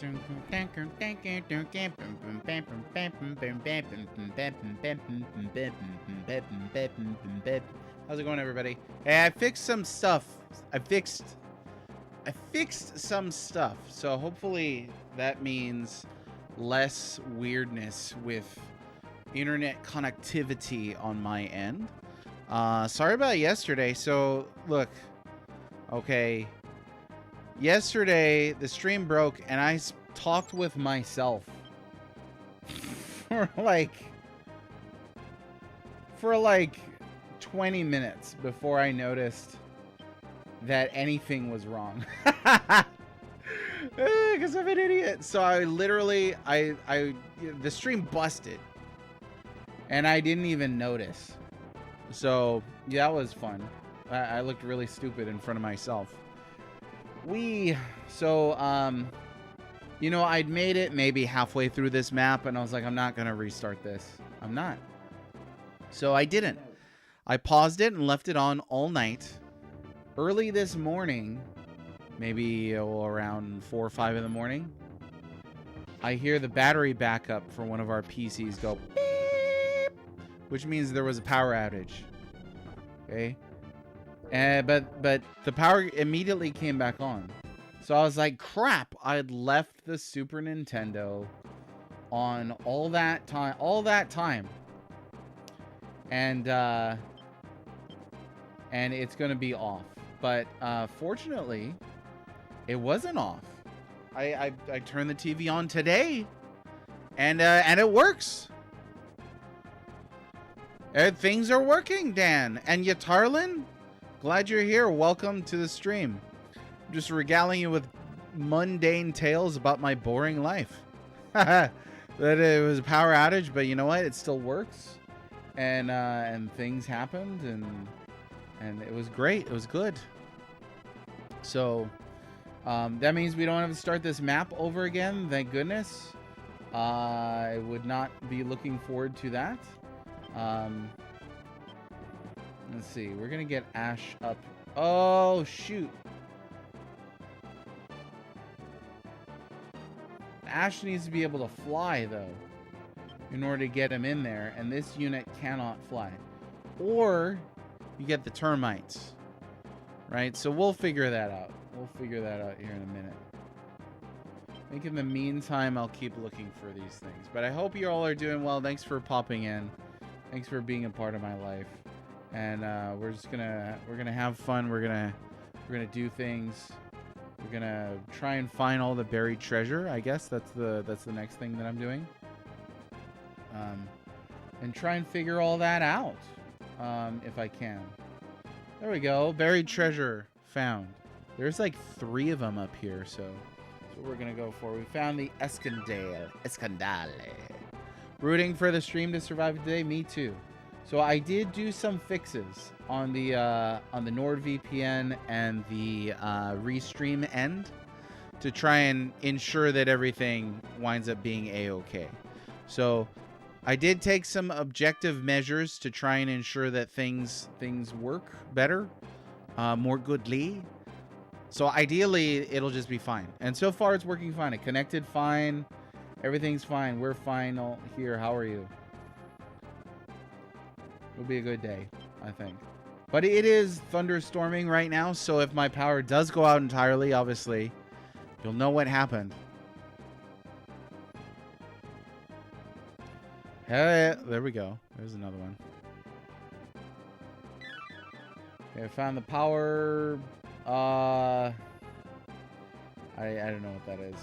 How's it going, everybody? Hey, I fixed some stuff. I fixed some stuff. So hopefully that means less weirdness with internet connectivity on my end. Sorry about yesterday. So look, okay. Yesterday the stream broke and I talked with myself for like 20 minutes before I noticed that anything was wrong. Because I'm an idiot. So I literally, the stream busted and I didn't even notice. So yeah, that was fun. I looked really stupid in front of myself. You know, I'd made it maybe halfway through this map and I was like, I'm not going to restart this. I'm not. So I didn't. I paused it and left it on all night. Early this morning, maybe around 4 or 5 in the morning, I hear the battery backup for one of our PCs go beep, which means there was a power outage. Okay. But the power immediately came back on. So I was like, crap, I'd left the Super Nintendo on all that time. And it's going to be off. But fortunately, it wasn't off. I turned the TV on today, and it works. Things are working, Dan. And Yatarlin, glad you're here. Welcome to the stream. I'm just regaling you with mundane tales about my boring life. That it was a power outage, but you know what? It still works, and things happened, and it was great. It was good. So that means we don't have to start this map over again. Thank goodness. I would not be looking forward to that. Let's see. We're going to get Ash up. Oh, shoot. Ash needs to be able to fly, though, in order to get him in there. And this unit cannot fly. Or you get the termites. Right? So we'll figure that out. We'll figure that out here in a minute. I think in the meantime, I'll keep looking for these things. But I hope you all are doing well. Thanks for popping in. Thanks for being a part of my life. And we're gonna have fun. We're gonna do things. We're gonna try and find all the buried treasure. I guess that's the next thing that I'm doing. And try and figure all that out, if I can. There we go. Buried treasure found. There's like 3 of them up here, so that's what we're gonna go for. We found the Escandale. Rooting for the stream to survive today. Me too. So I did do some fixes on the NordVPN and the Restream end to try and ensure that everything winds up being a-okay. So I did take some objective measures to try and ensure that things work better, more goodly. So ideally, it'll just be fine. And so far, it's working fine. It connected fine. Everything's fine. We're fine all here. How are you? It'll be a good day, I think. But it is thunderstorming right now, so if my power does go out entirely, obviously, you'll know what happened. Hey, there we go. There's another one. Okay, I found the power. I don't know what that is.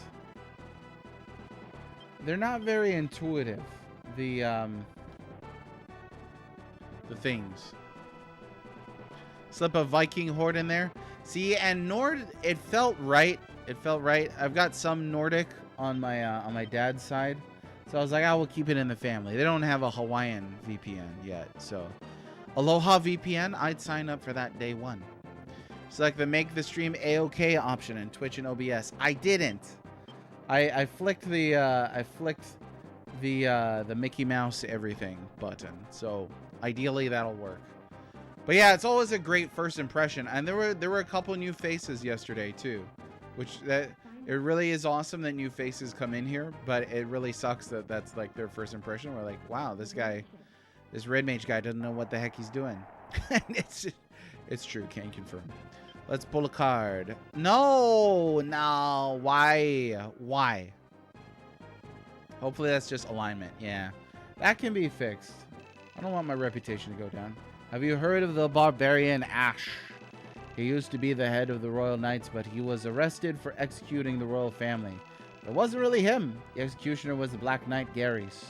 They're not very intuitive. The things. Slip a Viking horde in there. See, and Nord, it felt right. It felt right. I've got some Nordic on my dad's side. So I was like, I will keep it in the family. They don't have a Hawaiian VPN yet. So Aloha VPN, I'd sign up for that day one. Select the make the stream A-OK option in Twitch and OBS. I didn't. I flicked the Mickey Mouse everything button. So ideally that'll work. But yeah, it's always a great first impression. And there were a couple new faces yesterday too, which It really is awesome that new faces come in here, but it really sucks that that's like their first impression. We're like, wow, this red mage guy doesn't know what the heck he's doing. It's true, can confirm. Let's pull a card. No, why? Hopefully that's just alignment. Yeah, that can be fixed. I don't want my reputation to go down. Have you heard of the barbarian Ash? He used to be the head of the Royal Knights, but he was arrested for executing the royal family. It wasn't really him. The executioner was the Black Knight Garys,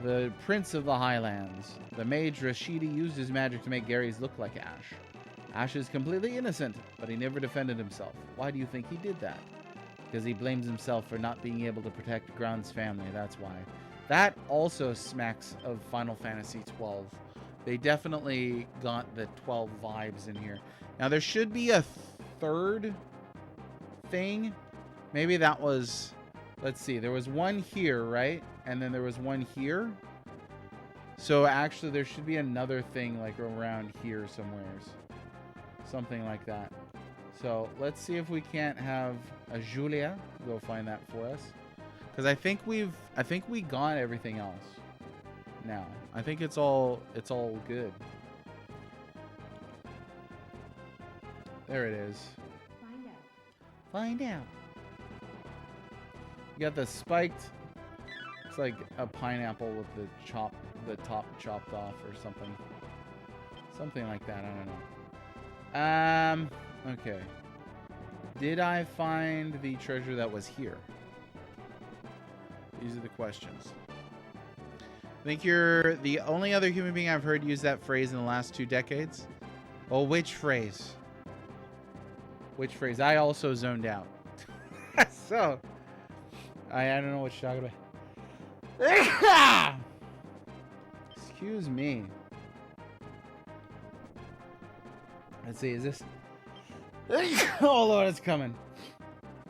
the Prince of the Highlands. The mage Rashidi used his magic to make Garys look like Ash. Ash is completely innocent, but he never defended himself. Why do you think he did that? Because he blames himself for not being able to protect Ground's family, that's why. That also smacks of Final Fantasy XII. They definitely got the 12 vibes in here. Now, there should be a third thing. Maybe that was... Let's see. There was one here, right? And then there was one here. So, actually, there should be another thing, like, around here somewheres. Something like that. So, let's see if we can't have a Julia go find that for us. Because I think we got everything else now. I think it's all good. There it is. Find out. You got the spiked. It's like a pineapple with the top chopped off or something. Something like that. I don't know. Okay. Did I find the treasure that was here? These are the questions. I think you're the only other human being I've heard use that phrase in the last 2 decades. Oh, which phrase? Which phrase? I also zoned out. So, I don't know what you're talking about. Excuse me. Let's see, is this... Oh, Lord, it's coming.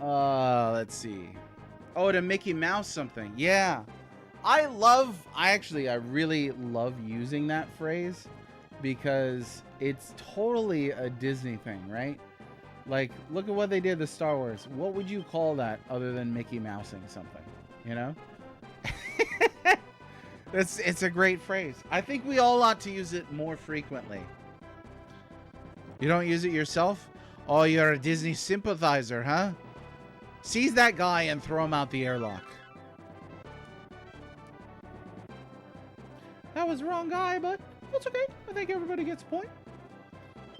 Let's see. Oh, to Mickey Mouse something. Yeah. I really love using that phrase because it's totally a Disney thing, right? Like, look at what they did to Star Wars. What would you call that other than Mickey Mousing something? You know? It's a great phrase. I think we all ought to use it more frequently. You don't use it yourself? Oh, you're a Disney sympathizer, huh? Seize that guy and throw him out the airlock. That was the wrong guy, but that's okay. I think everybody gets a point.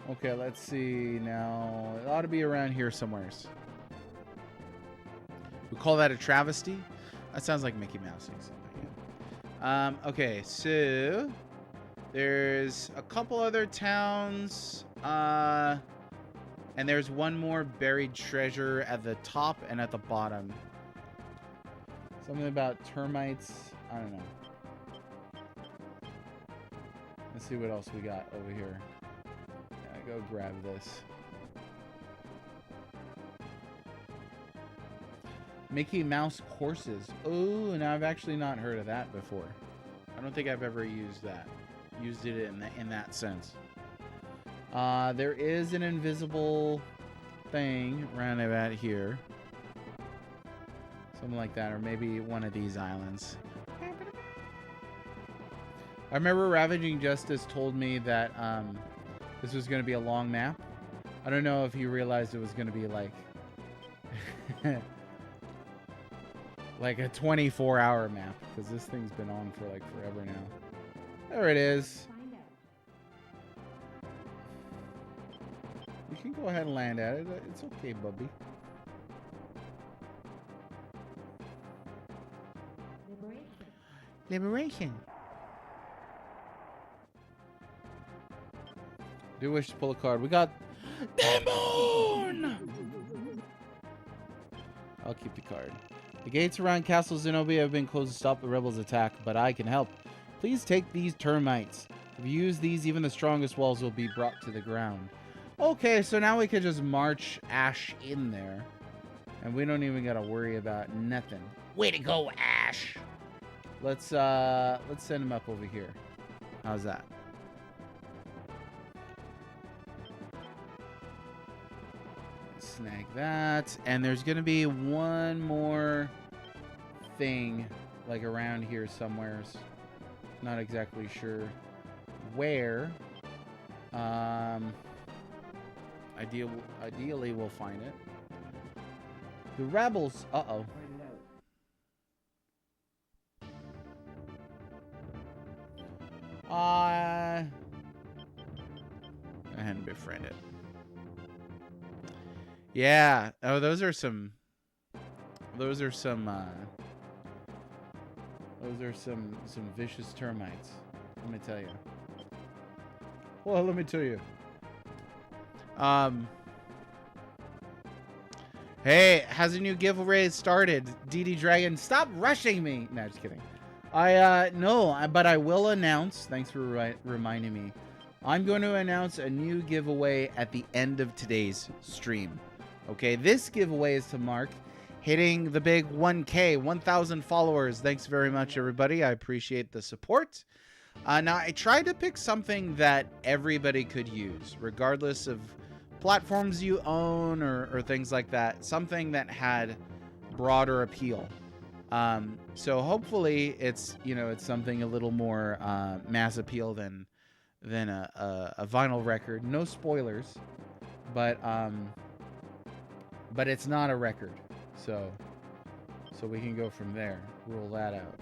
Okay, let's see now. It ought to be around here somewheres. We call that a travesty? That sounds like Mickey Mouse or something. Yeah. Okay, so there's a couple other towns. And there's one more buried treasure at the top and at the bottom. Something about termites. I don't know. Let's see what else we got over here. Yeah, go grab this. Mickey Mouse courses. Oh, and I've actually not heard of that before. I don't think I've ever used that. Used it in that sense. There is an invisible thing around about here. Something like that, or maybe one of these islands. I remember Ravaging Justice told me that this was going to be a long map. I don't know if he realized it was going to be like like a 24-hour map, because this thing's been on for like forever now. There it is. You can go ahead and land at it. It's okay, Bubby. Liberation. Do wish to pull a card. We got Demon! I'll keep the card. The gates around Castle Zenobia have been closed to stop the rebels' attack, but I can help. Please take these termites. If you use these, even the strongest walls will be brought to the ground. Okay, so now we can just march Ash in there. And we don't even gotta worry about nothing. Way to go, Ash! Let's send him up over here. How's that? Let's snag that. And there's going to be one more thing, like around here somewhere. Not exactly sure where. Ideally, we'll find it. The rebels. Uh-oh. Go ahead and befriend it. Yeah. Oh, those are some vicious termites. Let me tell you. Well, let me tell you. Hey, has a new giveaway started? DD Dragon, stop rushing me. No, just kidding. No, but I will announce, thanks for reminding me. I'm going to announce a new giveaway at the end of today's stream. Okay, this giveaway is to Mark hitting the big 1K, 1,000 followers. Thanks very much, everybody. I appreciate the support. Now, I tried to pick something that everybody could use, regardless of platforms you own or things like that. Something that had broader appeal. So hopefully it's something a little more mass appeal than a vinyl record. No spoilers, but it's not a record. So we can go from there. Rule that out.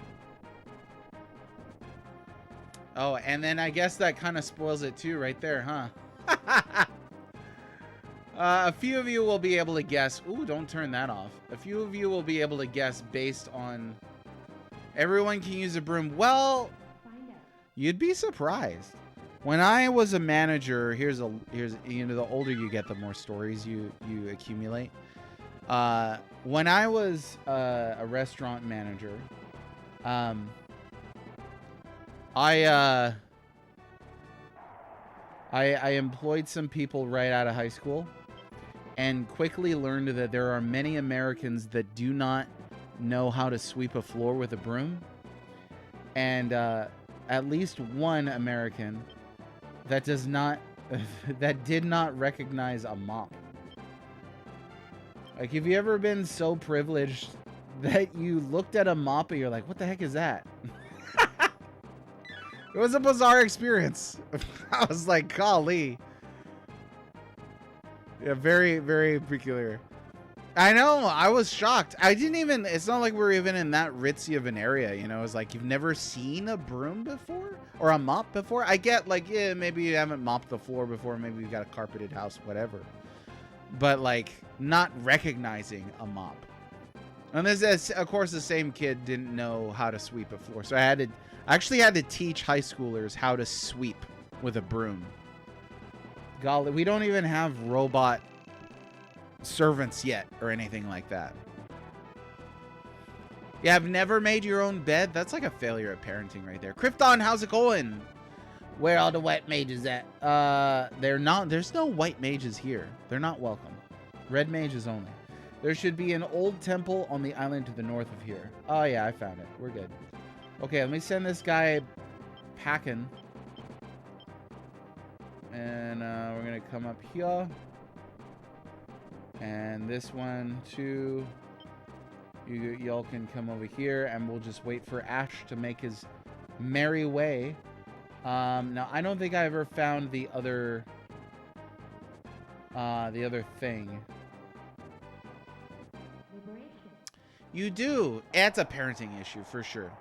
Oh, and then I guess that kind of spoils it too right there, huh? A few of you will be able to guess. Ooh, don't turn that off. A few of you will be able to guess based on everyone can use a broom. Well, you'd be surprised. When I was a manager, here's the older you get, the more stories you accumulate. When I was a restaurant manager, I employed some people right out of high school and quickly learned that there are many Americans that do not know how to sweep a floor with a broom. And at least one American that did not recognize a mop. Like, have you ever been so privileged that you looked at a mop and you're like, what the heck is that? It was a bizarre experience. I was like, golly. Yeah, very, very peculiar. I know, I was shocked. It's not like we're even in that ritzy of an area, you know? It's like, you've never seen a broom before? Or a mop before? I get, like, yeah, maybe you haven't mopped the floor before. Maybe you've got a carpeted house, whatever. But, like, not recognizing a mop. And this, of course, the same kid didn't know how to sweep a floor. So I actually had to teach high schoolers how to sweep with a broom. Golly, we don't even have robot servants yet or anything like that. Yeah, I've never made your own bed. That's like a failure at parenting right there. Krypton, how's it going? Where are the white mages at? There's no white mages here. They're not welcome. Red mages only. There should be an old temple on the island to the north of here. Oh yeah, I found it. We're good. Okay, let me send this guy packing. And we're going to come up here. And this one, too. Y'all can come over here. And we'll just wait for Ash to make his merry way. Now, I don't think I ever found the other thing. You do. It's a parenting issue, for sure.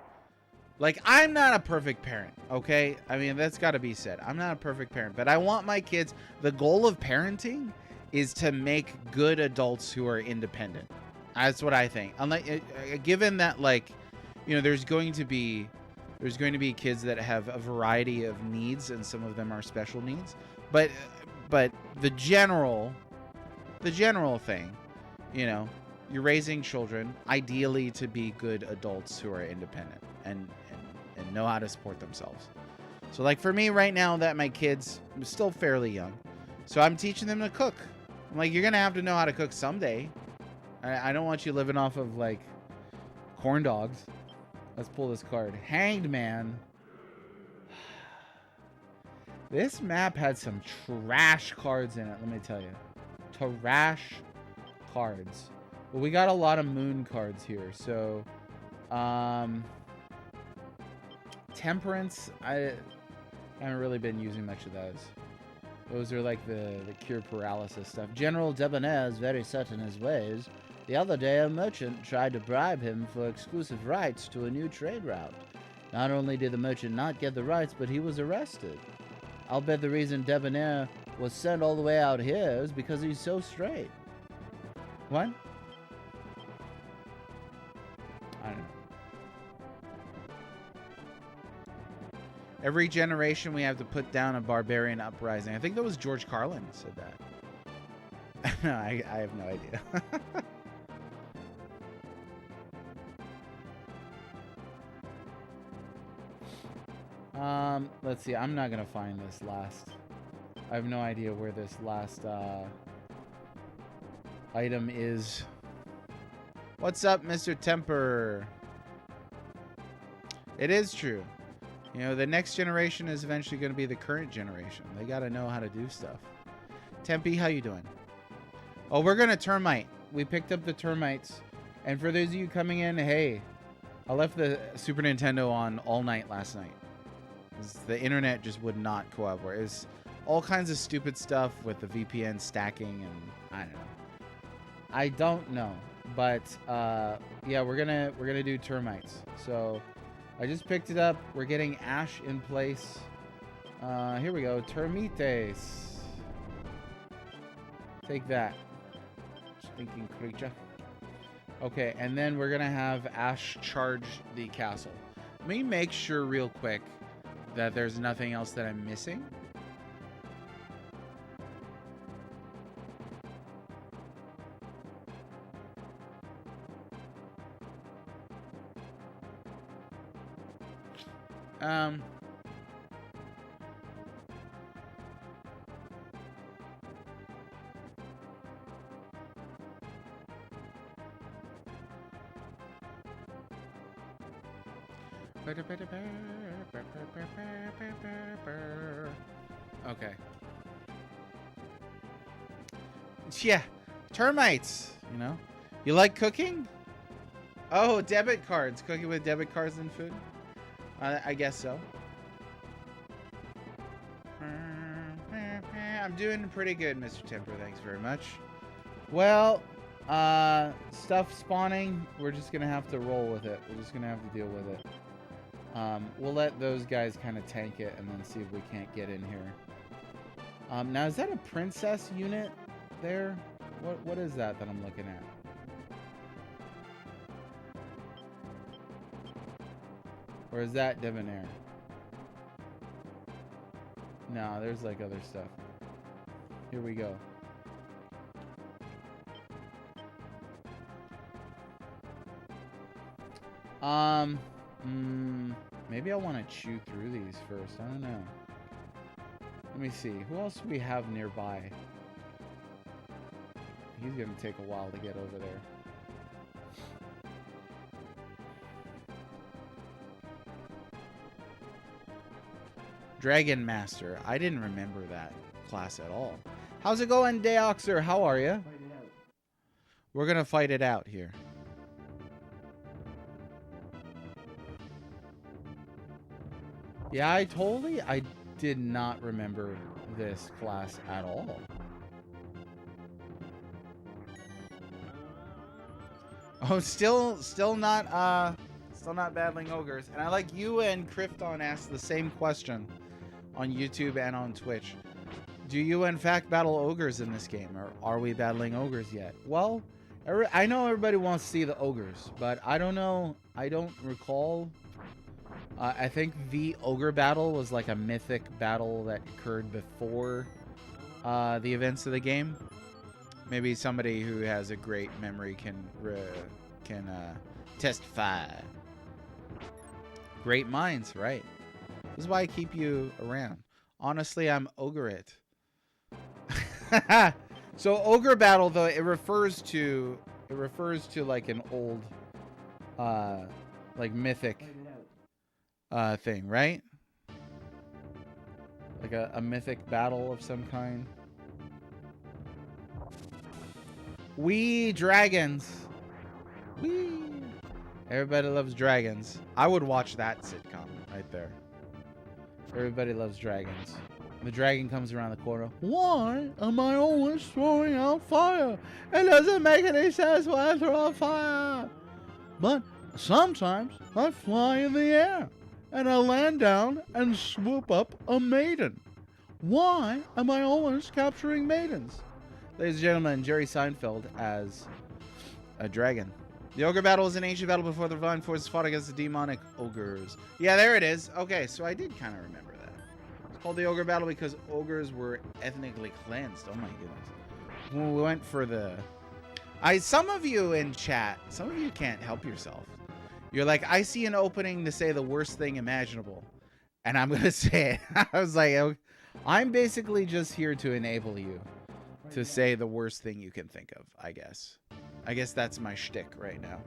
Like, I'm not a perfect parent, okay? I mean, that's got to be said. I'm not a perfect parent, but I want my kids... The goal of parenting is to make good adults who are independent. That's what I think. Unlike, given that, like, you know, there's going to be kids that have a variety of needs, and some of them are special needs. But the general thing, you know, you're raising children ideally to be good adults who are independent and know how to support themselves. So, like, for me right now, that my kids are still fairly young, so I'm teaching them to cook. I'm like, you're gonna have to know how to cook someday. I don't want you living off of, like, corn dogs. Let's pull this card. Hanged Man. This map had some trash cards in it, let me tell you. Trash cards. But we got a lot of moon cards here. So, Temperance, I haven't really been using much of those. Those are like the cure paralysis stuff. General Debonair is very set in his ways. The other day, a merchant tried to bribe him for exclusive rights to a new trade route. Not only did the merchant not get the rights, but he was arrested. I'll bet the reason Debonair was sent all the way out here is because he's so straight. What? I don't know. Every generation we have to put down a barbarian uprising. I think that was George Carlin said that. No, I have no idea. Let's see. I'm not gonna find this last. I have no idea where this last item is. What's up, Mr. Temper? It is true. You know, the next generation is eventually going to be the current generation. They got to know how to do stuff. Tempe, how you doing? Oh, we're going to termite. We picked up the termites. And for those of you coming in, hey, I left the Super Nintendo on all night last night. The internet just would not cooperate. It was all kinds of stupid stuff with the VPN stacking and I don't know. I don't know. But yeah, we're gonna do termites. So I just picked it up. We're getting ash in place. Here we go. Termites. Take that. Stinking creature. Okay, and then we're gonna have Ash charge the castle. Let me make sure real quick that there's nothing else that I'm missing. Okay. Yeah, termites, you know. You like cooking? Oh, debit cards. Cooking with debit cards and food? I guess so. I'm doing pretty good, Mr. Temper. Thanks very much. Well, stuff spawning. We're just going to have to roll with it. We're just going to have to deal with it. We'll let those guys kind of tank it and then see if we can't get in here. Now, is that a princess unit there? What is that I'm looking at? Or is that Debonair? No, there's like other stuff. Here we go. Maybe I want to chew through these first. I don't know. Let me see. Who else do we have nearby? He's going to take a while to get over there. Dragon Master. I didn't remember that class at all. How's it going, Deoxer? How are you? We're going to fight it out here. Yeah, I did not remember this class at all. Oh, still not battling ogres. And I like you and Krypton asked the same question on YouTube and on Twitch. Do you in fact battle ogres in this game, or are we battling ogres yet? Well, I know everybody wants to see the ogres, but I don't know. I don't recall. I think the ogre battle was like a mythic battle that occurred before the events of the game. Maybe somebody who has a great memory can testify. Great minds, right? This is why I keep you around. Honestly, I'm ogre it. So ogre battle, though, it refers to like an old like mythic thing, right? Like a mythic battle of some kind. Wee dragons. Wee. Everybody loves dragons. I would watch that sitcom right there. Everybody loves dragons. The dragon comes around the corner. Why am I always throwing out fire? It doesn't make any sense when I throw out fire. But sometimes I fly in the air and I land down and swoop up a maiden. Why am I always capturing maidens? Ladies and gentlemen, Jerry Seinfeld as a dragon. The ogre battle is an ancient battle before the divine forces fought against the demonic ogres. Yeah, there it is. Okay, so I did kind of remember that. It's called the ogre battle because ogres were ethnically cleansed. Oh my goodness. When we went for the... some of you in chat, some of you can't help yourself. You're like, I see an opening to say the worst thing imaginable. And I'm going to say it. I was like, I'm basically just here to enable you to say the worst thing you can think of, I guess. I guess that's my shtick right now.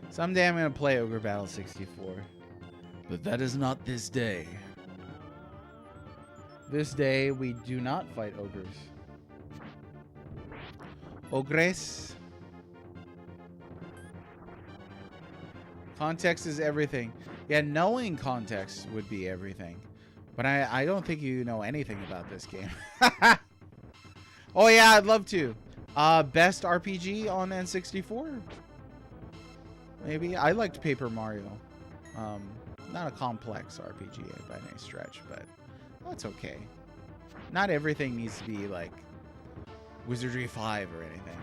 Someday I'm going to play Ogre Battle 64. But that is not this day. This day, we do not fight ogres. Ogres. Context is everything. Yeah, knowing context would be everything. But I don't think you know anything about this game. Oh yeah, I'd love to. Best RPG on N64? Maybe. I liked Paper Mario. Not a complex RPG by any stretch, but that's okay. Not everything needs to be like Wizardry 5 or anything.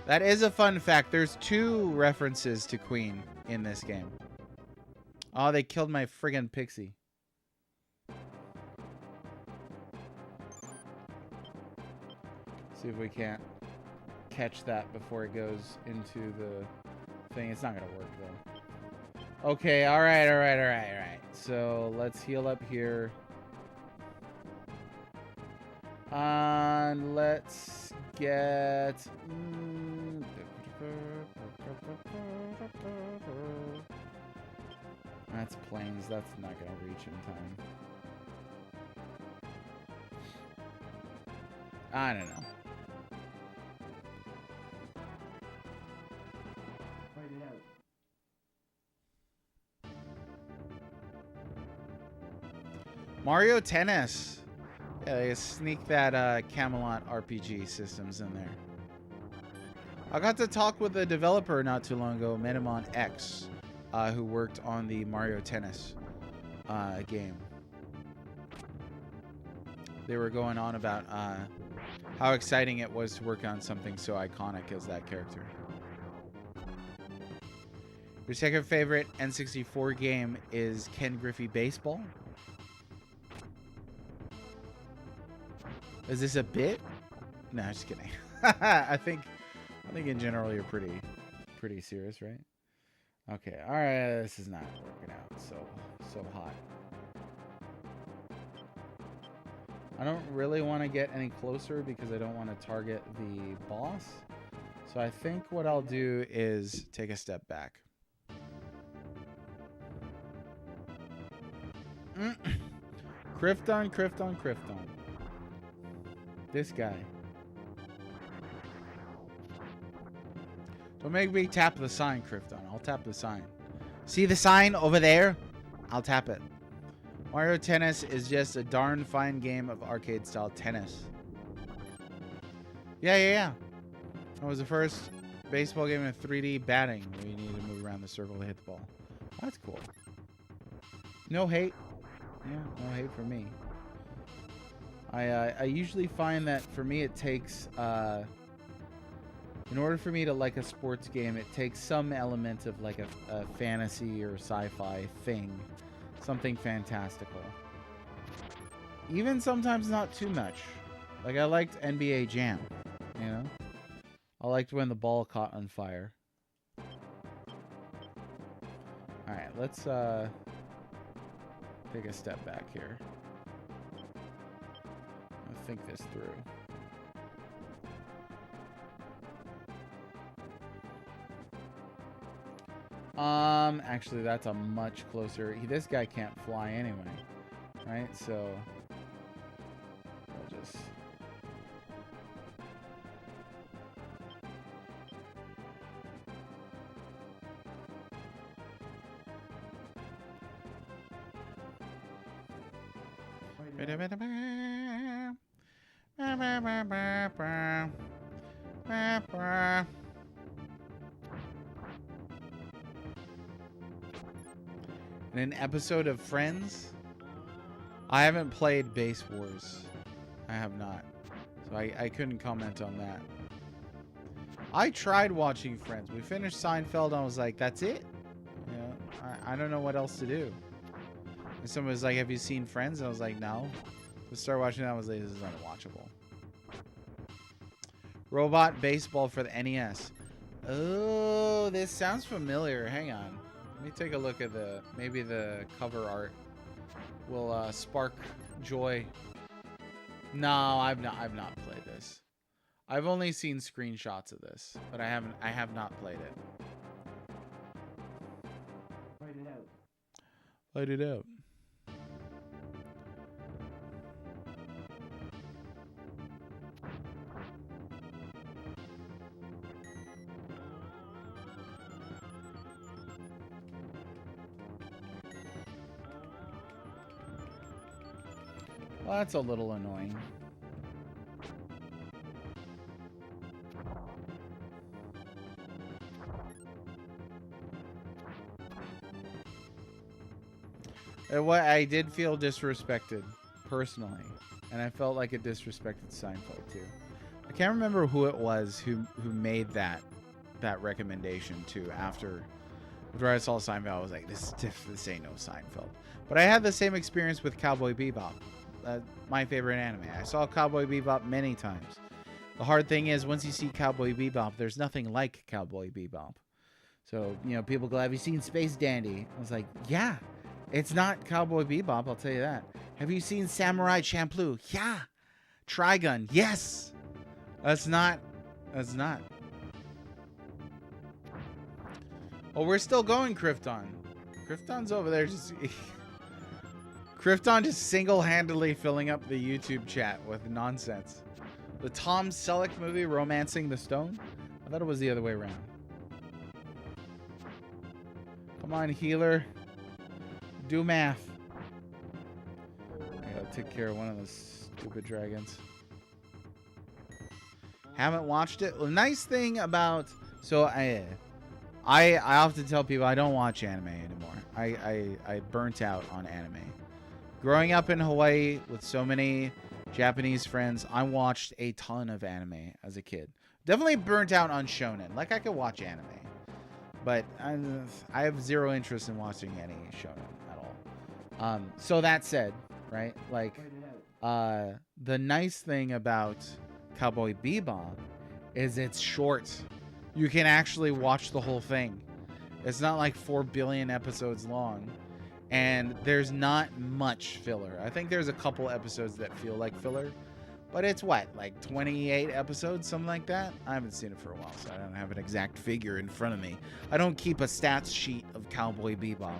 That is a fun fact. There's 2 references to Queen in this game. Oh, they killed my friggin' pixie. See if we can't catch that before it goes into the thing. It's not gonna work though. Okay, alright. So let's heal up here. And let's get... That's planes. That's not going to reach in time. I don't know. Mario Tennis. Yeah, they sneak that Camelot RPG systems in there. I got to talk with a developer not too long ago, Metamon X, who worked on the Mario Tennis game. They were going on about how exciting it was to work on something so iconic as that character. Your second favorite N64 game is Ken Griffey Baseball? Is this a bit? No, just kidding. I think in general you're pretty serious, right? Okay, all right. This is not working out. So hot. I don't really want to get any closer because I don't want to target the boss. So I think what I'll do is take a step back. Krypton. This guy. Don't make me tap the sign, Krypton. I'll tap the sign. See the sign over there? I'll tap it. Mario Tennis is just a darn fine game of arcade-style tennis. Yeah. It was the first baseball game in 3D batting where you need to move around the circle to hit the ball. That's cool. No hate. Yeah, no hate for me. I usually find that for me it takes, in order for me to like a sports game, it takes some element of like a fantasy or sci-fi thing. Something fantastical. Even sometimes not too much. Like I liked NBA Jam, you know? I liked when the ball caught on fire. Alright, let's take a step back here. I'll think this through. Actually, that's a much closer. This guy can't fly anyway. right? So I'll just... In an episode of Friends, I haven't played Base Wars. I have not. So I couldn't comment on that. I tried watching Friends. We finished Seinfeld and I was like, that's it? You know, I don't know what else to do. And someone was like, have you seen Friends? And I was like, no. To start watching that, I was like, this is unwatchable. Robot Baseball for the NES. Oh, this sounds familiar. Hang on. Let me take a look at maybe the cover art will spark joy. No, I've not played this. I've only seen screenshots of this, but I have not played it. Fight it out. Fight it out. Well, that's a little annoying. I did feel disrespected, personally. And I felt like it disrespected Seinfeld, too. I can't remember who it was who made that recommendation, too, after I saw Seinfeld. I was like, this ain't no Seinfeld. But I had the same experience with Cowboy Bebop. My favorite anime. I saw Cowboy Bebop many times. The hard thing is, once you see Cowboy Bebop, there's nothing like Cowboy Bebop. So, you know, people go, have you seen Space Dandy? I was like, yeah. It's not Cowboy Bebop, I'll tell you that. Have you seen Samurai Champloo? Yeah. Trigun? Yes. That's not. Oh, we're still going, Krypton. Krypton's over there just... Krypton just single-handedly filling up the YouTube chat with nonsense. The Tom Selleck movie, Romancing the Stone? I thought it was the other way around. Come on, healer. Do math. I gotta take care of one of those stupid dragons. Haven't watched it. Well, the nice thing about... So, I often tell people I don't watch anime anymore. I burnt out on anime. Growing up in Hawaii with so many Japanese friends, I watched a ton of anime as a kid. Definitely burnt out on shonen. Like, I could watch anime. But I have zero interest in watching any shonen at all. So that said, right? Like, the nice thing about Cowboy Bebop is it's short. You can actually watch the whole thing. It's not like 4 billion episodes long. And there's not much filler. I think there's a couple episodes that feel like filler. But it's what, like 28 episodes, something like that? I haven't seen it for a while, so I don't have an exact figure in front of me. I don't keep a stats sheet of Cowboy Bebop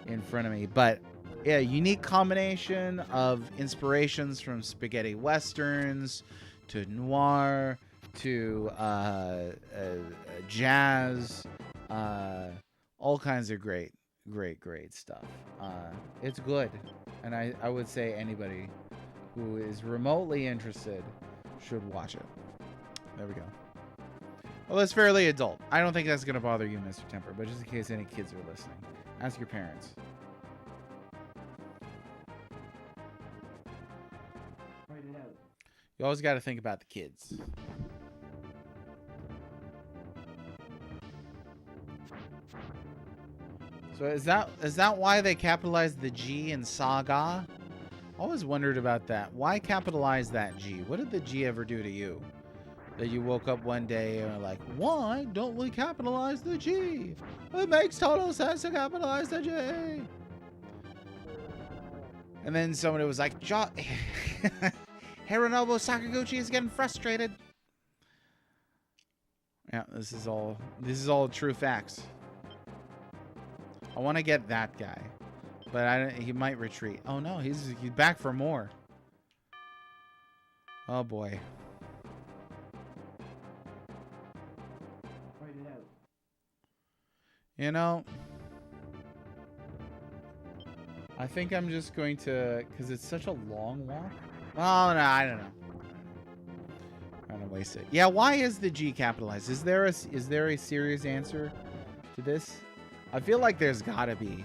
in front of me. But yeah, unique combination of inspirations from spaghetti westerns to noir to jazz, all kinds of great stuff. It's good, and I would say anybody who is remotely interested should watch it. There we go. Well, it's fairly adult. I don't think that's going to bother you, Mr. Temper, but just in case any kids are listening, ask your parents. You always got to think about the kids. So is that why they capitalized the G in Saga? I always wondered about that. Why capitalize that G? What did the G ever do to you? That you woke up one day and were like, why don't we capitalize the G? It makes total sense to capitalize the G. And then somebody was like, Hironobu Sakaguchi is getting frustrated. Yeah, this is all true facts. I want to get that guy. But he might retreat. Oh no, he's back for more. Oh boy. You know, I think I'm just going to, because it's such a long walk. Oh no, I don't know. I'm gonna waste it. Yeah, why is the G capitalized? Is there a serious answer to this? I feel like there's gotta be.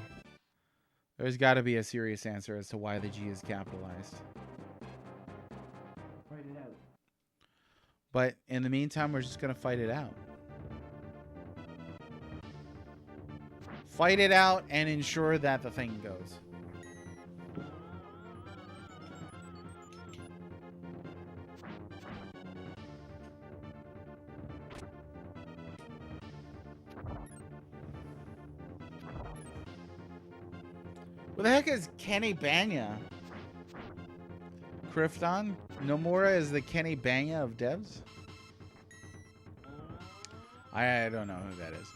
There's gotta be a serious answer as to why the G is capitalized. Fight it out. But in the meantime, we're just gonna fight it out. Fight it out and ensure that the thing goes. What the heck is Kenny Banya? Krypton? Nomura is the Kenny Banya of devs? I don't know who that is.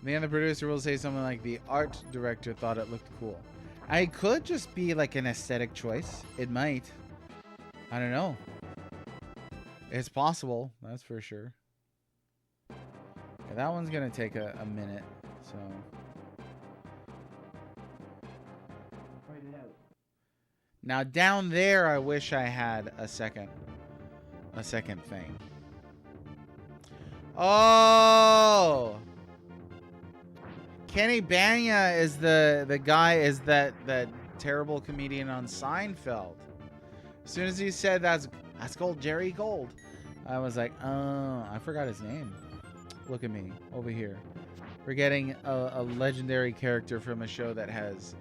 Then the producer will say something like the art director thought it looked cool. I could just be like an aesthetic choice. It might. I don't know. It's possible. That's for sure. Yeah, that one's going to take a minute. So... Now down there, I wish I had a second thing. Oh, Kenny Banya is the guy, is that terrible comedian on Seinfeld. As soon as he said that's Gold, Jerry Gold, I was like, oh, I forgot his name. Look at me over here. We're getting a legendary character from a show that has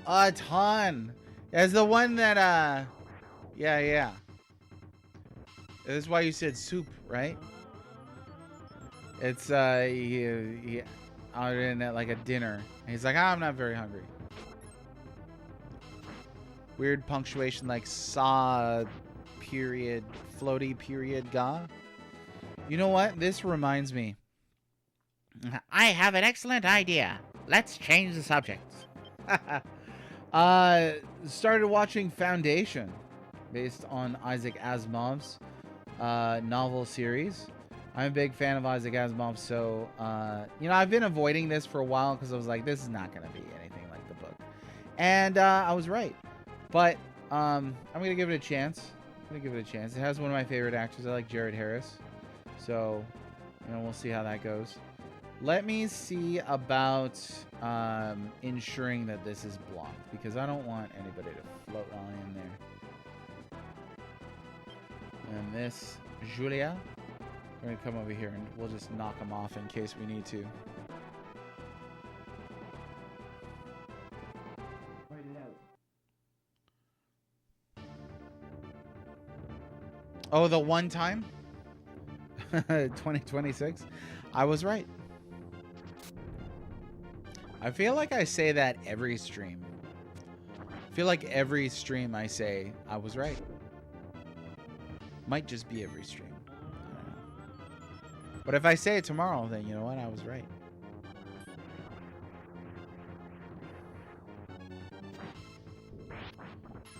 a ton. As the one that, yeah. This is why you said soup, right? It's, he ordered in at like a dinner. And he's like, I'm not very hungry. Weird punctuation like saw, period, floaty, period, ga. You know what? This reminds me. I have an excellent idea. Let's change the subject. Started watching Foundation, based on Isaac Asimov's novel series. I'm a big fan of Isaac Asimov, so you know, I've been avoiding this for a while because I was like, this is not going to be anything like the book, and I was right. But I'm gonna give it a chance. It has one of my favorite actors. I like Jared Harris, so you know, we'll see how that goes. Let me see about ensuring that this is blocked, because I don't want anybody to float on in there. And this, Julia, we're going to come over here and we'll just knock them off in case we need to. Oh, the one time? 2026? I was right. I feel like I say that every stream. I feel like every stream I say I was right. Might just be every stream. I don't know. But if I say it tomorrow, then you know what? I was right.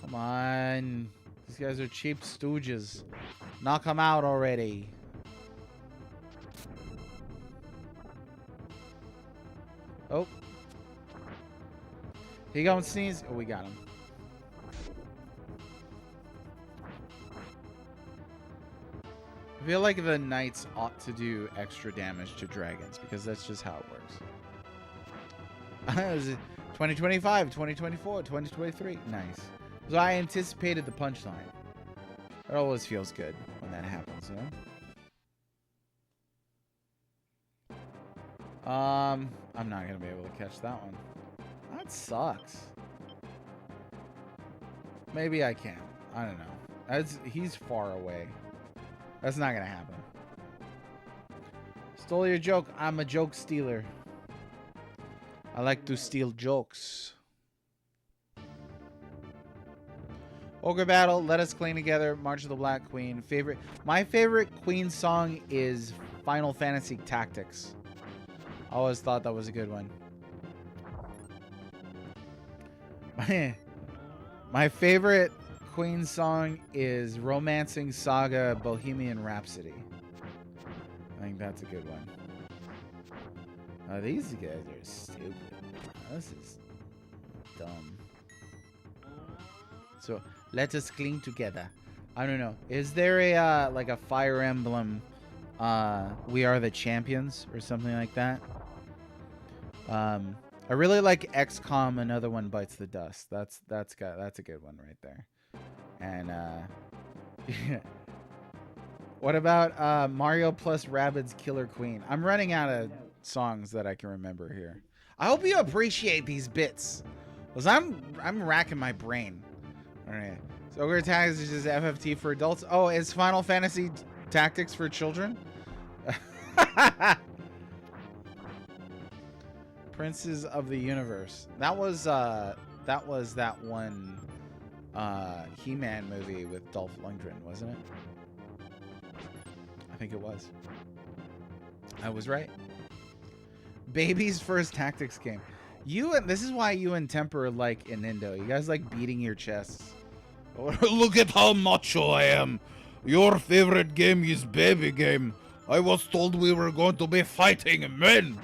Come on. These guys are cheap stooges. Knock them out already. Oh. He gonna sneeze. Oh, we got him. I feel like the knights ought to do extra damage to dragons because that's just how it works. 2025, 2024, 2023. Nice. So I anticipated the punchline. It always feels good when that happens, you know? I'm not gonna be able to catch that one. That sucks. Maybe I can. I don't know. He's far away. That's not gonna happen. Stole your joke. I'm a joke stealer. I like to steal jokes. Ogre battle. Let us cling together. March of the Black Queen. My favorite Queen song is Final Fantasy Tactics. I always thought that was a good one. My favorite Queen song is Romancing Saga Bohemian Rhapsody. I think that's a good one. These guys are stupid. This is dumb. So let us cling together. I don't know. Is there a like a Fire Emblem We Are the Champions or something like that? I really like XCOM Another One Bites the Dust. That's a good one right there. And what about Mario plus Rabbids Killer Queen? I'm running out of songs that I can remember here. I hope you appreciate these bits, because I'm racking my brain. All right. So Ogre Tactics is just FFT for adults. Oh, is Final Fantasy Tactics for children? Princes of the Universe. That was that one He-Man movie with Dolph Lundgren, wasn't it? I think it was. I was right. Baby's first tactics game. This is why you and Temper like Inindo. You guys like beating your chests. Look at how macho I am. Your favorite game is baby game. I was told we were going to be fighting men.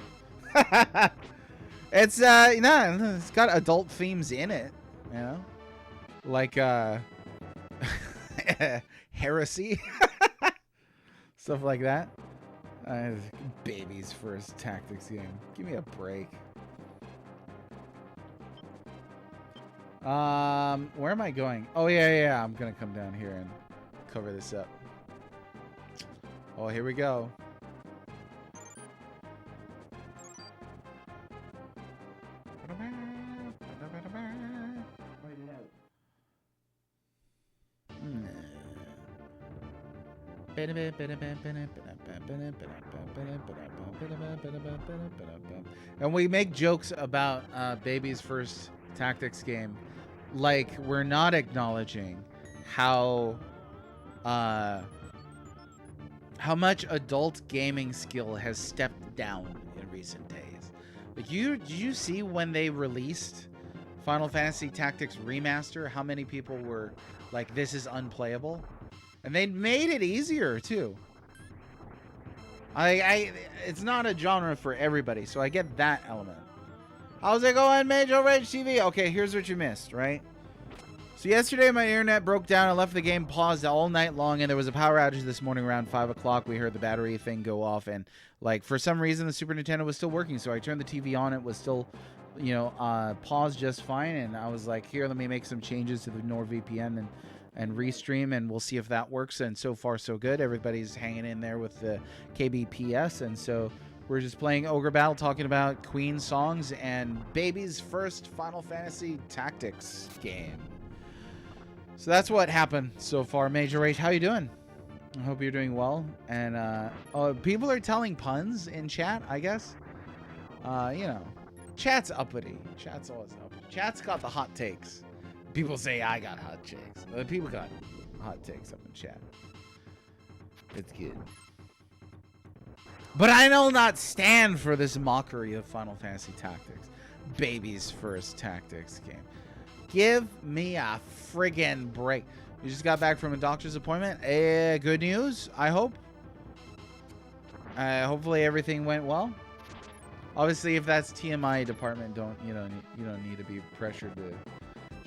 It's it's got adult themes in it, you know, like heresy, stuff like that. Baby's first tactics game. Give me a break. Where am I going? Oh yeah. I'm gonna come down here and cover this up. Oh, here we go. And we make jokes about Baby's first tactics game, like we're not acknowledging how much adult gaming skill has stepped down in recent days. Like, did you see when they released Final Fantasy Tactics Remaster, how many people were like, this is unplayable? And they made it easier too. It's not a genre for everybody, so I get that element. How's it going, Major Rage TV? Okay, here's what you missed, right? So yesterday my internet broke down. I left the game paused all night long, and there was a power outage this morning around 5 o'clock. We heard the battery thing go off, and like for some reason the Super Nintendo was still working, so I turned the TV on. It was still, you know, paused just fine, and I was like, here, let me make some changes to the NordVPN and restream, and we'll see if that works. And so far so good. Everybody's hanging in there with the KBPS, and so we're just playing Ogre Battle, talking about Queen songs and Baby's first Final Fantasy Tactics game. So that's what happened so far. Major Rage, how you doing? I hope you're doing well. And people are telling puns in chat, I guess. You know, chat's uppity. Chat's always uppity. Chat's got the hot takes. People say I got hot takes. People got hot takes up in chat. It's good. But I will not stand for this mockery of Final Fantasy Tactics. Baby's first tactics game. Give me a friggin' break. You just got back from a doctor's appointment. Good news, I hope. Hopefully everything went well. Obviously, if that's TMI department, you don't need to be pressured to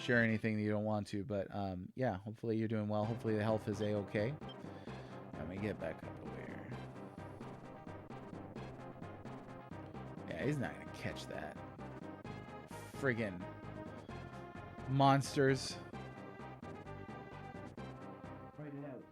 share anything that you don't want to. But yeah, hopefully you're doing well. Hopefully the health is a-okay. Let me get back up over here. Yeah, he's not gonna catch that. Friggin' monsters. Write it out.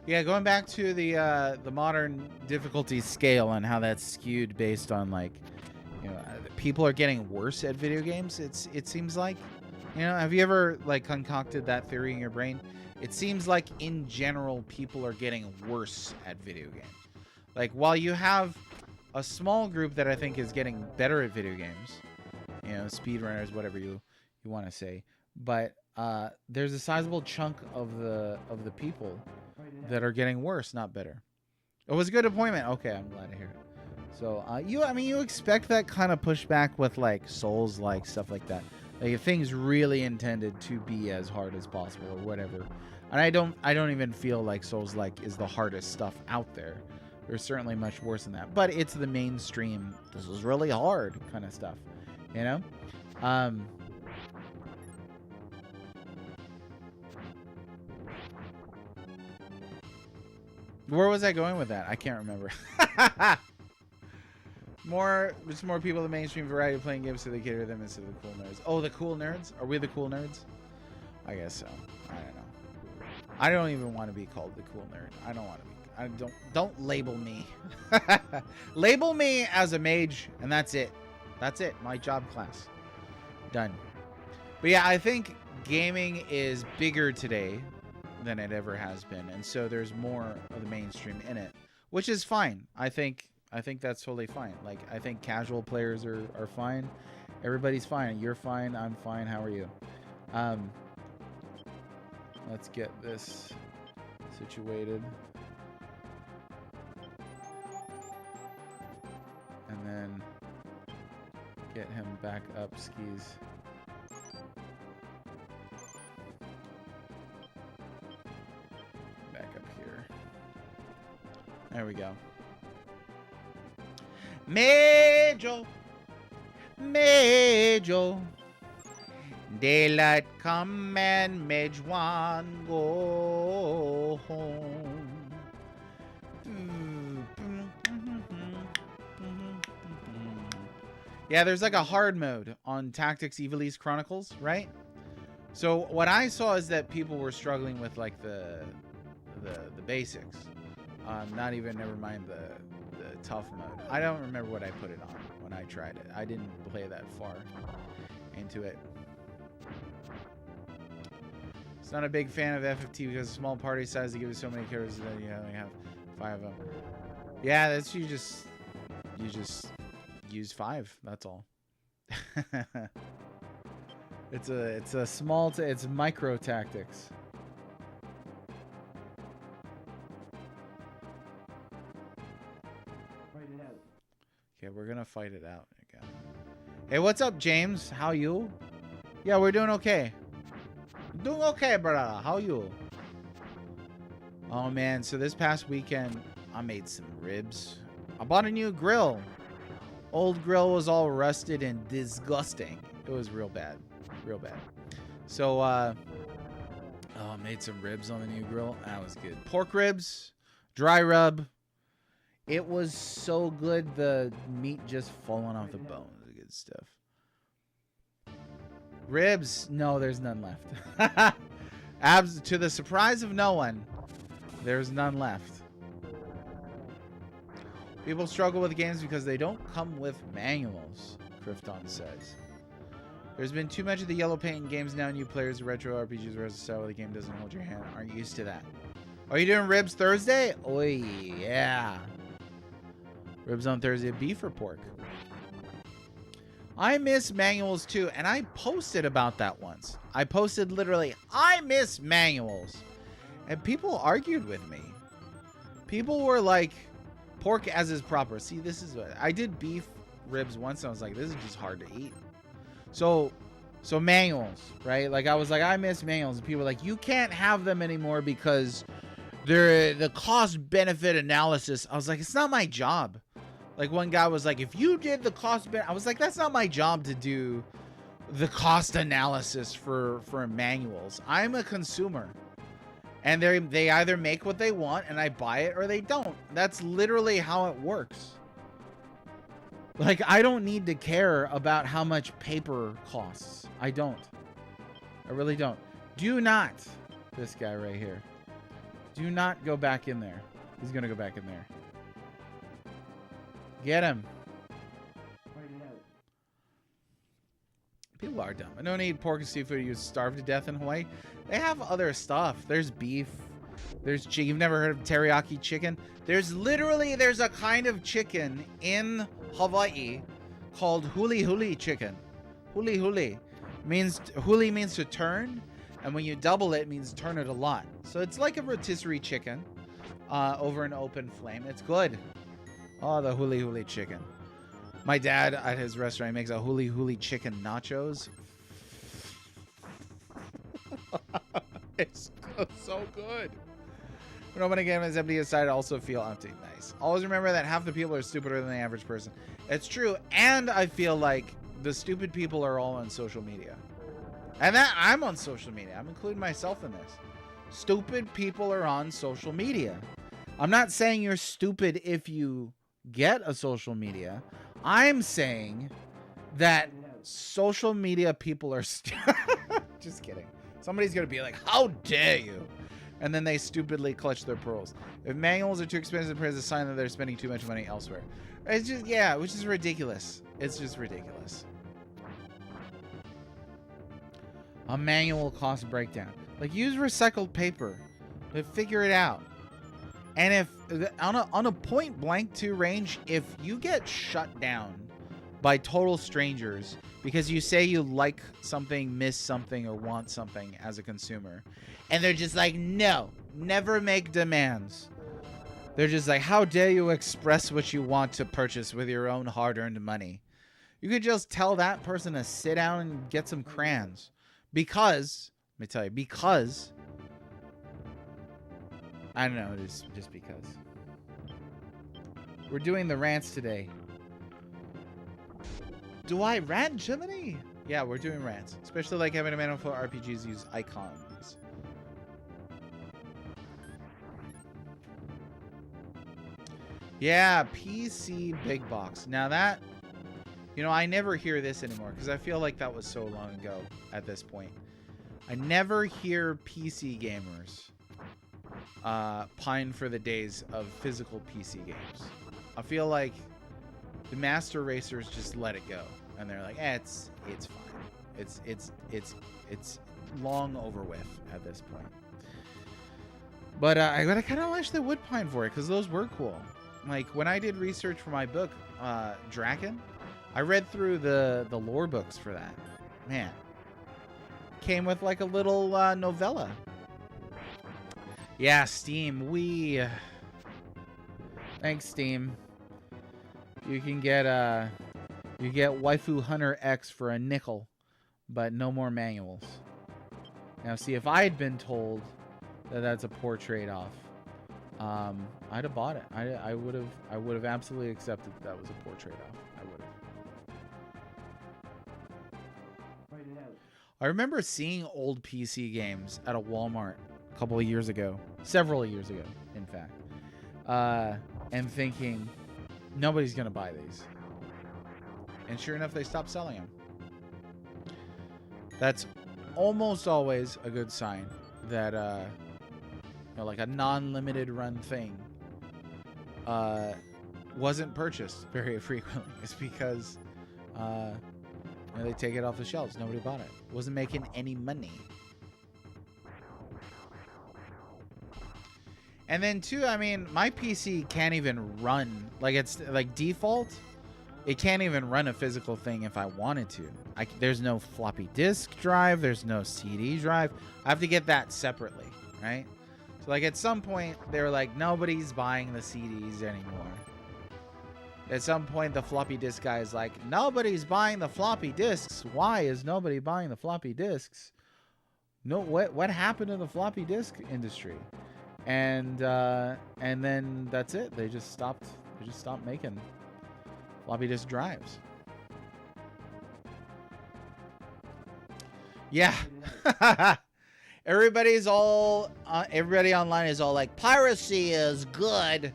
Yeah, going back to the modern difficulty scale and how that's skewed based on, like, you know, people are getting worse at video games. It seems like, you know, have you ever like concocted that theory in your brain? It seems like in general people are getting worse at video games. Like, while you have a small group that I think is getting better at video games, you know, speedrunners, whatever you you want to say. But there's a sizable chunk of the people that are getting worse, not better. It was a good appointment. Okay, I'm glad to hear it. So you expect that kind of pushback with like Souls-like stuff like that. Like if things really intended to be as hard as possible or whatever. And I don't even feel like Souls-like is the hardest stuff out there. There's certainly much worse than that. But it's the mainstream, this is really hard kind of stuff. You know? Where was I going with that? I can't remember. Just more people in the mainstream variety of playing games so they cater to them instead of the cool nerds. Oh, the cool nerds? Are we the cool nerds? I guess so. I don't know. I don't even want to be called the cool nerd. I don't want to be. Don't label me. Label me as a mage, and that's it. That's it. My job class. Done. But yeah, I think gaming is bigger today than it ever has been, and so there's more of the mainstream in it, which is fine. I think that's totally fine. Like, I think casual players are fine. Everybody's fine. You're fine. I'm fine. How are you? Let's get this situated. And then get him back up skis. Back up here. There we go. Major, daylight come and Mage one go home. Yeah, there's like a hard mode on Tactics Evilise Chronicles, right? So what I saw is that people were struggling with like the basics. Not even, never mind the tough mode. I don't remember what I put it on when I tried it. I didn't play that far into it. It's not a big fan of FFT because a small party size to give you so many characters that you only have 5 of them. Yeah, that's you just use 5. That's all. it's a small it's micro tactics. Okay, we're gonna fight it out again. Hey, what's up, James? How you? Yeah, we're doing okay. Doing okay, brother. How you? Oh man, so this past weekend I made some ribs. I bought a new grill. Old grill was all rusted and disgusting. It was real bad. Real bad. So I made some ribs on the new grill. That was good. Pork ribs, dry rub. It was so good, the meat just falling off the bones. Good stuff. Ribs, no, there's none left. Abs, to the surprise of no one, there's none left. People struggle with games because they don't come with manuals, Krypton says. There's been too much of the yellow paint in games now. New players, retro RPGs, whereas the style of the game doesn't hold your hand. Aren't used to that. Are you doing ribs Thursday? Oh, yeah. Ribs on Thursday, beef or pork? I miss manuals too, and I posted about that once. I posted literally, I miss manuals. And people argued with me. People were like, pork as is proper. See, this is what I did beef ribs once, and I was like, this is just hard to eat. So manuals, right? Like I was like, I miss manuals, and people were like, you can't have them anymore because they're the cost benefit analysis. I was like, it's not my job. Like one guy was like, if you did the cost benefit, I was like, that's not my job to do the cost analysis for manuals. I'm a consumer. And they either make what they want and I buy it or they don't. That's literally how it works. Like, I don't need to care about how much paper costs. I don't. I really don't. Do not, this guy right here, do not go back in there. He's going to go back in there. Get him. People are dumb. I don't eat pork and seafood. You starve to death in Hawaii. They have other stuff. There's beef. There's chicken. You've never heard of teriyaki chicken? There's a kind of chicken in Hawaii called huli huli chicken. Huli huli Means huli means to turn, and when you double it, it means turn it a lot. So it's like a rotisserie chicken over an open flame. It's good. Oh, the huli chicken. My dad at his restaurant makes a huli chicken nachos. It's so good. When opening a game is empty inside, I also feel empty. Nice. Always remember that half the people are stupider than the average person. It's true, and I feel like the stupid people are all on social media. And that I'm on social media. I'm including myself in this. Stupid people are on social media. I'm not saying you're stupid if you get a social media. I'm saying that social media people are just kidding. Somebody's gonna be like, how dare you? And then they stupidly clutch their pearls. If manuals are too expensive, it's a sign that they're spending too much money elsewhere. It's just, yeah, which is ridiculous. It's just ridiculous. A manual cost breakdown. Like, use recycled paper, but figure it out. And if on a point blank 2 range, if you get shut down by total strangers because you say you like something, miss something, or want something as a consumer, and they're just like, no, never make demands. They're just like, how dare you express what you want to purchase with your own hard-earned money? You could just tell that person to sit down and get some crayons. Because, let me tell you, because, I don't know, it's just because. We're doing the rants today. Do I rant, Jiminy? Yeah, we're doing rants. Especially like having a manual for RPGs use icons. Yeah, PC big box. Now that, you know, I never hear this anymore because I feel like that was so long ago at this point. I never hear PC gamers pine for the days of physical PC games. I feel like the master racers just let it go, and they're like, it's fine. It's long over with at this point. But I kind of wish they would pine for it because those were cool. Like when I did research for my book, Draken, I read through the lore books for that. Man, came with like a little novella. Yeah, Steam. Thanks, Steam. You can get Waifu Hunter X for a nickel, but no more manuals. Now, see, if I had been told that that's a poor trade-off, I'd have bought it. I would have absolutely accepted that was a poor trade-off. I would have. I remember seeing old PC games at a Walmart a couple of years ago, several years ago, in fact, and thinking, nobody's gonna buy these. And sure enough, they stopped selling them. That's almost always a good sign that, you know, like a non-limited run thing wasn't purchased very frequently. It's because you know, they take it off the shelves. Nobody bought it. Wasn't making any money. And then too, I mean, my PC can't even run, like it's like default. It can't even run a physical thing if I wanted to. There's no floppy disk drive. There's no CD drive. I have to get that separately, right? So like at some point, they're like, nobody's buying the CDs anymore. At some point, the floppy disk guy is like, nobody's buying the floppy disks. Why is nobody buying the floppy disks? No, what happened to the floppy disk industry? And then that's it. They just stopped making floppy disk drives. Yeah. Everybody online is all like, piracy is good.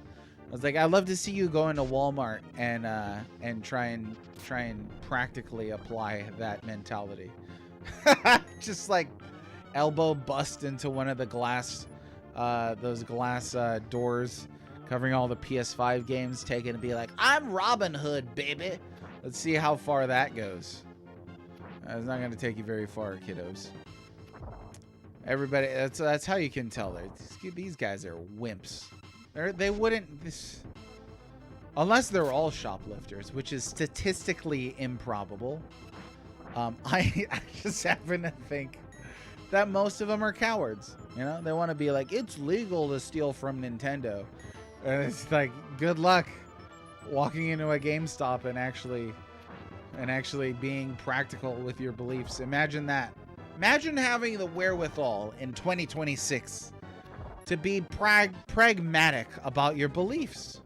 I was like, I'd love to see you go into Walmart and try and practically apply that mentality. Just like elbow bust into one of the glass, those glass doors covering all the PS5 games, take it and be like, I'm Robin Hood, baby. Let's see how far that goes. It's not going to take you very far, kiddos. Everybody, that's how you can tell. These guys are wimps. They wouldn't, unless they're all shoplifters, which is statistically improbable. I just happen to think that most of them are cowards. You know, they want to be like, it's legal to steal from Nintendo. And it's like, good luck walking into a GameStop and actually being practical with your beliefs. Imagine that. Imagine having the wherewithal in 2026 to be pragmatic about your beliefs.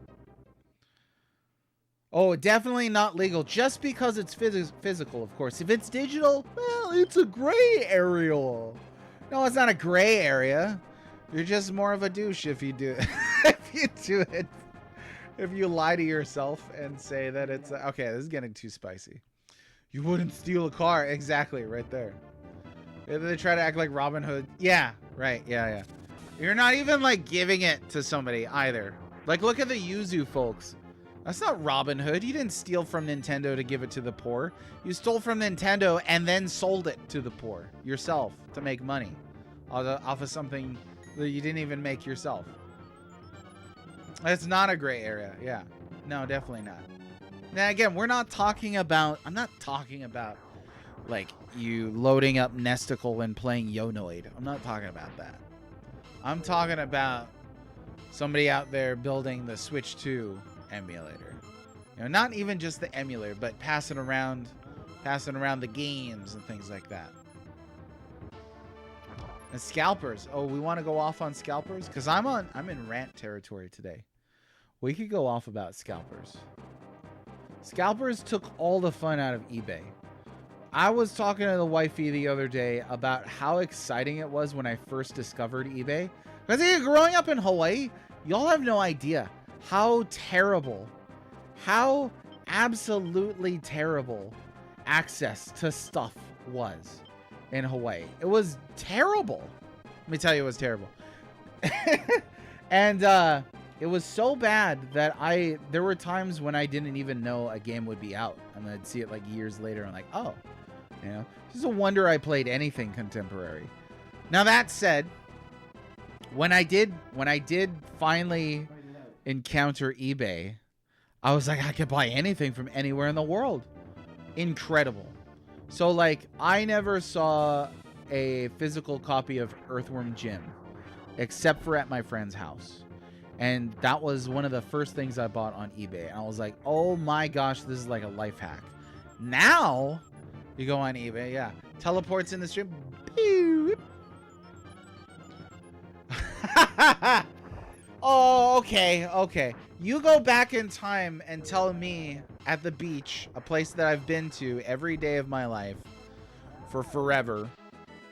Oh, definitely not legal just because it's physical, of course. If it's digital, well, it's a gray area. No, it's not a gray area. You're just more of a douche if you do if you do it. If you lie to yourself and say that it's okay, this is getting too spicy. You wouldn't steal a car. Exactly, right there. They try to act like Robin Hood. Yeah, right. Yeah. You're not even like giving it to somebody either. Like, look at the Yuzu folks. That's not Robin Hood. You didn't steal from Nintendo to give it to the poor. You stole from Nintendo and then sold it to the poor yourself to make money off of something that you didn't even make yourself. That's not a gray area. Yeah. No, definitely not. Now, again, I'm not talking about like you loading up Nesticle and playing Yonoid. I'm not talking about that. I'm talking about somebody out there building the Switch 2 emulator. You know, not even just the emulator, but passing around the games and things like that. And scalpers. Oh, we want to go off on scalpers? Because I'm in rant territory today. We could go off about scalpers. Scalpers took all the fun out of eBay. I was talking to the wifey the other day about how exciting it was when I first discovered eBay. Because growing up in Hawaii, y'all have no idea how terrible, how absolutely terrible access to stuff was in Hawaii. It was terrible. Let me tell you, it was terrible. And it was so bad that there were times when I didn't even know a game would be out, and I'd see it like years later and like, oh, you know, it's just a wonder I played anything contemporary. Now that said, when I did finally encounter eBay, I was like, I could buy anything from anywhere in the world. Incredible. So like, I never saw a physical copy of Earthworm Jim except for at my friend's house. And that was one of the first things I bought on eBay. And I was like, oh my gosh, this is like a life hack. Now, you go on eBay, yeah. Teleports in the stream. Oh, okay. You go back in time and tell me at the beach, a place that I've been to every day of my life for forever,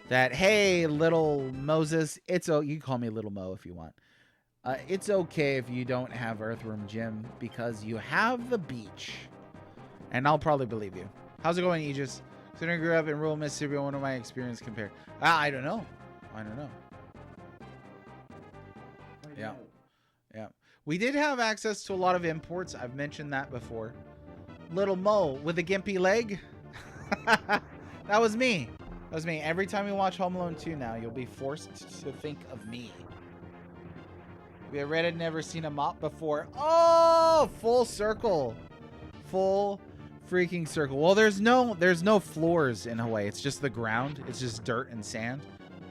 that, hey, little Moses, you can call me Little Mo if you want. It's okay if you don't have Earthworm Jim because you have the beach. And I'll probably believe you. How's it going, Aegis? Considering I grew up in rural Mississippi, what are my experience compared? I don't know. Yeah. We did have access to a lot of imports. I've mentioned that before. Little Mo with a gimpy leg. That was me. Every time you watch Home Alone 2 now, you'll be forced to think of me. We have read it, never seen a mop before. Oh, full circle. Full freaking circle. Well, there's no floors in Hawaii. It's just the ground. It's just dirt and sand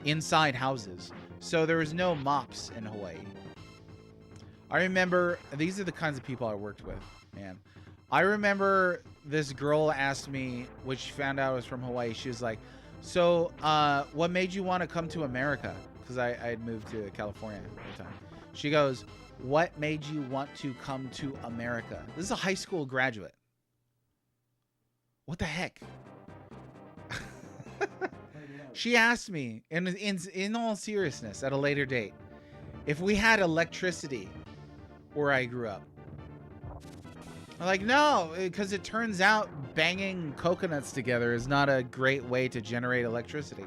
inside houses. So there was no mops in Hawaii. I remember, these are the kinds of people I worked with, man. I remember this girl asked me, when she found out I was from Hawaii, she was like, so what made you want to come to America? Because I had moved to California at the time. She goes, what made you want to come to America? This is a high school graduate. What the heck? She asked me, in all seriousness, at a later date, if we had electricity where I grew up. I'm like, no, because it turns out banging coconuts together is not a great way to generate electricity.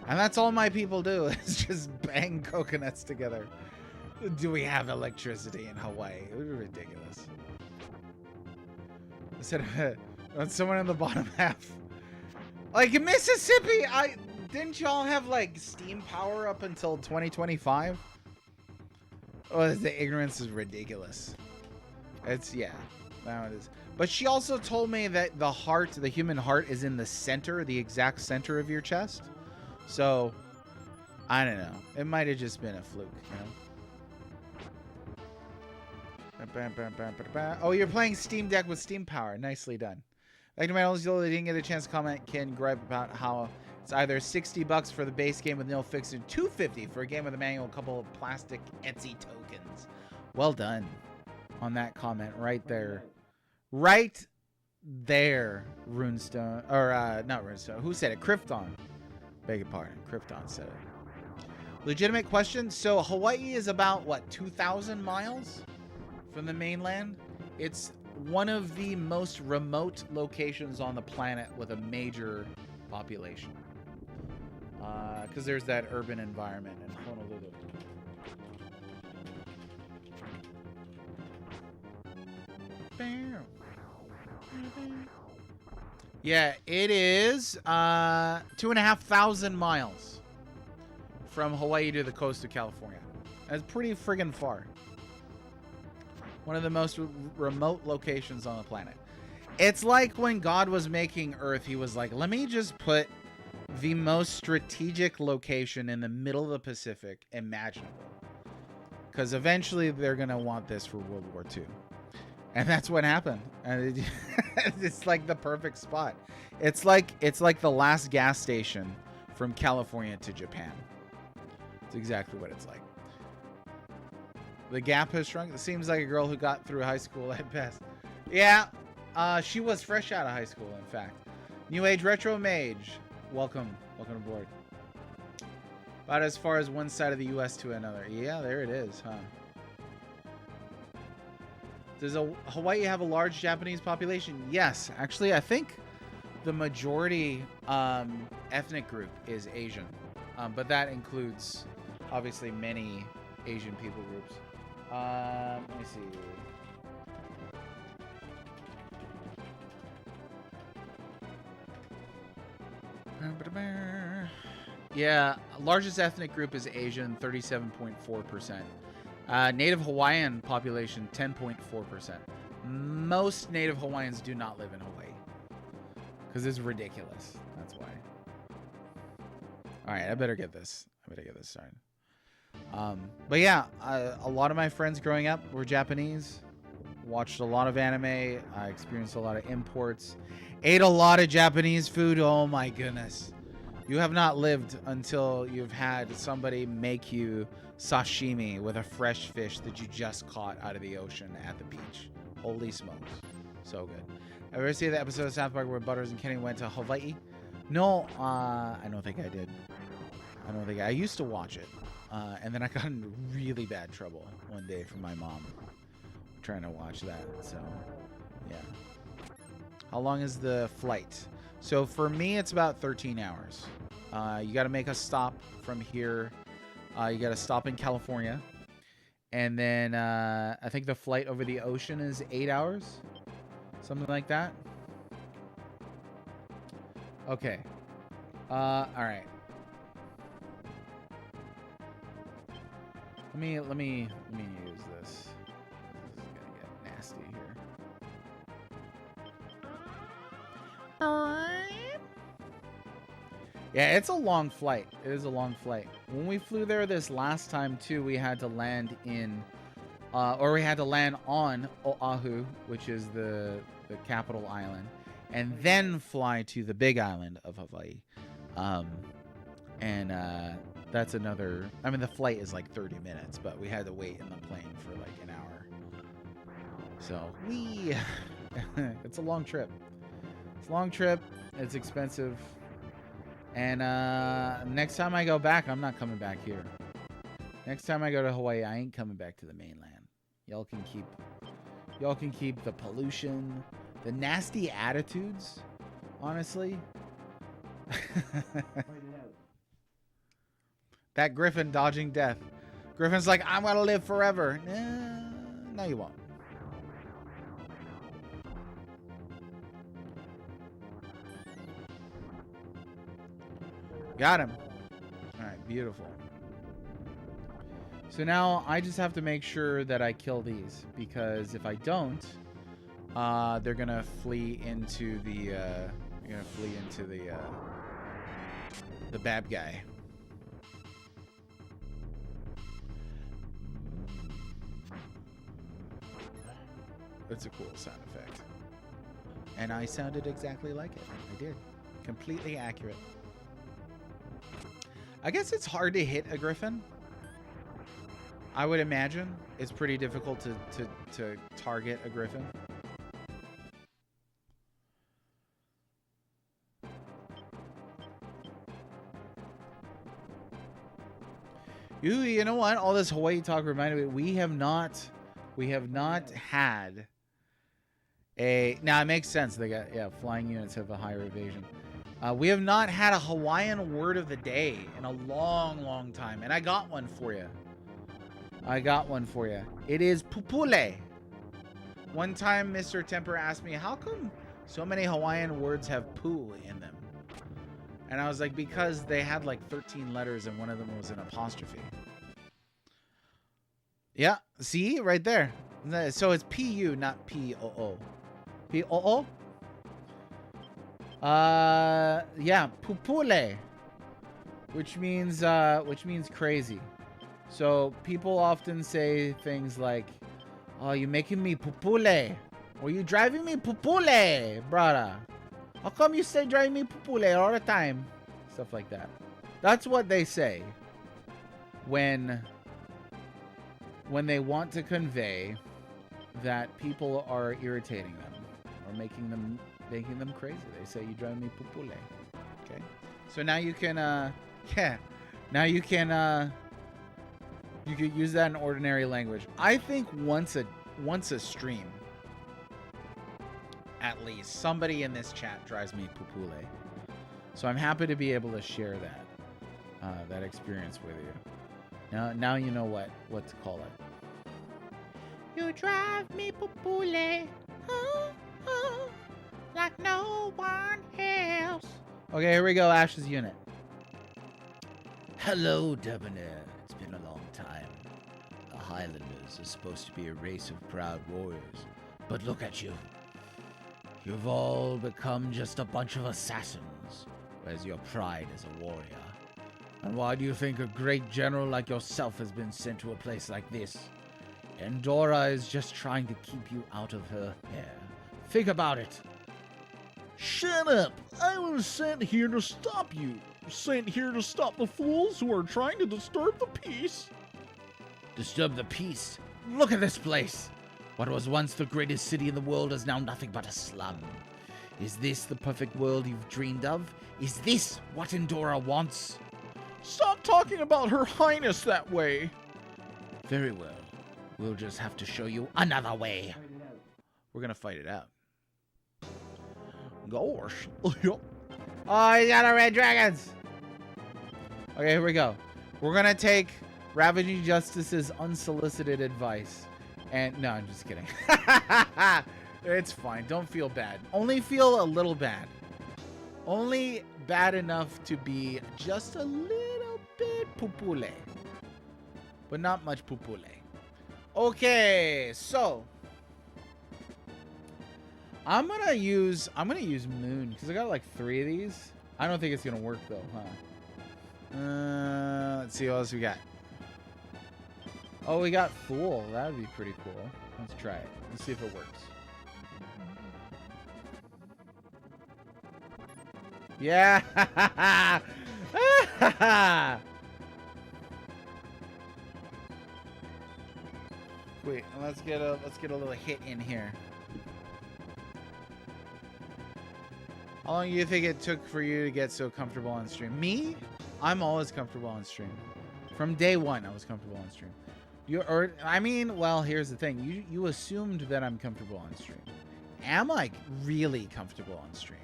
And that's all my people do, is just bang coconuts together. Do we have electricity in Hawaii? It was ridiculous. I said, someone in the bottom half. Like in Mississippi, didn't y'all have like steam power up until 2025? Oh, the ignorance is ridiculous. Yeah. That one is. But she also told me that the heart, the human heart, is in the center, the exact center of your chest. So, I don't know. It might have just been a fluke, you know? Oh, you're playing Steam Deck with Steam Power. Nicely done. Like to my old I didn't get a chance to comment. Can gripe about how it's either $60 for the base game with no fix and $250 for a game with a manual, a couple of plastic Etsy tokens. Well done on that comment right there. Right there, Runestone. Or, not Runestone. Who said it? Krypton. Beg your pardon. Krypton said it. Legitimate question. So Hawaii is about, what, 2,000 miles from the mainland? It's one of the most remote locations on the planet with a major population. Because there's that urban environment in Honolulu. Yeah, it is 2,500 miles from Hawaii to the coast of California. That's pretty friggin' far. One of the most remote locations on the planet. It's like when God was making Earth, he was like, let me just put the most strategic location in the middle of the Pacific imaginable. Because eventually they're going to want this for World War II. And that's what happened. And it's like the perfect spot. It's like the last gas station from California to Japan. It's exactly what it's like. The gap has shrunk. It seems like a girl who got through high school at best. Yeah, she was fresh out of high school, in fact. New Age Retro Mage. Welcome aboard. About as far as one side of the U.S. to another. Yeah, there it is, huh? Does Hawaii have a large Japanese population? Yes. Actually, I think the majority ethnic group is Asian. But that includes, obviously, many Asian people groups. Let me see. Yeah, largest ethnic group is Asian, 37.4%. Native Hawaiian population, 10.4%. Most Native Hawaiians do not live in Hawaii. Because it's ridiculous. That's why. Alright, I better get this. Started. But yeah, a lot of my friends growing up were Japanese. Watched a lot of anime. I experienced a lot of imports. Ate a lot of Japanese food. Oh my goodness. You have not lived until you've had somebody make you sashimi with a fresh fish that you just caught out of the ocean at the beach. Holy smokes. So good. Ever see the episode of South Park where Butters and Kenny went to Hawaii? No, I don't think I did. I used to watch it. And then I got in really bad trouble one day from my mom trying to watch that. So, yeah. How long is the flight? So for me, it's about 13 hours. You got to make a stop from here. You got to stop in California. And then I think the flight over the ocean is 8 hours. Something like that. Okay. All right. Let me use this. This is gonna get nasty here. Yeah, it's a long flight. It is a long flight. When we flew there this last time too, we had to land in, we had to land on Oahu, which is the capital island, and then fly to the big island of Hawaii. That's another, I mean, the flight is like 30 minutes, but we had to wait in the plane for like an hour. So it's a long trip. It's a long trip. It's expensive. And next time I go back, I'm not coming back here. Next time I go to Hawaii, I ain't coming back to the mainland. Y'all can keep the pollution, the nasty attitudes, honestly. That Griffin dodging death. Griffin's like, I'm gonna live forever. No, you won't. Got him. All right, beautiful. So now I just have to make sure that I kill these, because if I don't, they're gonna flee into the the bad guy. It's a cool sound effect. And I sounded exactly like it. I did. Completely accurate. I guess it's hard to hit a griffin. I would imagine it's pretty difficult to target a griffin. You know what? All this Hawaii talk reminded me. We have not had a. Now it makes sense. They got flying units have a higher evasion. We have not had a Hawaiian word of the day in a long time, and I got one for you. It is pupule. One time, Mr. Temper asked me, "How come so many Hawaiian words have poo in them?" And I was like, because they had like 13 letters and one of them was an apostrophe. Yeah, see? Right there. So it's P-U, not P-O-O. P-O-O? Yeah, pupule. Which means crazy. So people often say things like, "Oh, you making me pupule." Or "You driving me pupule, brother. How come you say driving me pupule all the time?" Stuff like that. That's what they say when they want to convey that people are irritating them or making them crazy. They say, "You drive me pupule." Okay. So now you can you could use that in ordinary language. I think once a stream, at least, somebody in this chat drives me pupule. So I'm happy to be able to share that experience with you. Now you know what to call it. You drive me pupule, like no one else. Okay, here we go, Ash's unit. Hello, Debonair. It's been a long time. The Highlanders are supposed to be a race of proud warriors, but look at you. You've all become just a bunch of assassins. Where's your pride as a warrior? And why do you think a great general like yourself has been sent to a place like this? Endora is just trying to keep you out of her hair. Think about it. Shut up! I was sent here to stop you. Sent here to stop the fools who are trying to disturb the peace. Disturb the peace? Look at this place! What was once the greatest city in the world is now nothing but a slum. Is this the perfect world you've dreamed of? Is this what Endora wants? Stop talking about Her Highness that way. Very well. We'll just have to show you another way. We're gonna fight it out. Gosh. Oh, you got our red dragons! Okay, here we go. We're gonna take Ravaging Justice's unsolicited advice. And no, I'm just kidding. It's fine. Don't feel bad. Only feel a little bad. Only bad enough to be just a little bit pupule. But not much pupule. Okay, so I'm gonna use Moon because I got like 3 of these. I don't think it's gonna work though, huh? Let's see what else we got. Oh, we got Fool. That would be pretty cool. Let's try it. Let's see if it works. Yeah. Wait, let's get a little hit in here. How long do you think it took for you to get so comfortable on stream? Me? I'm always comfortable on stream. From day one, I was comfortable on stream. Well, here's the thing. You assumed that I'm comfortable on stream. Am I really comfortable on stream?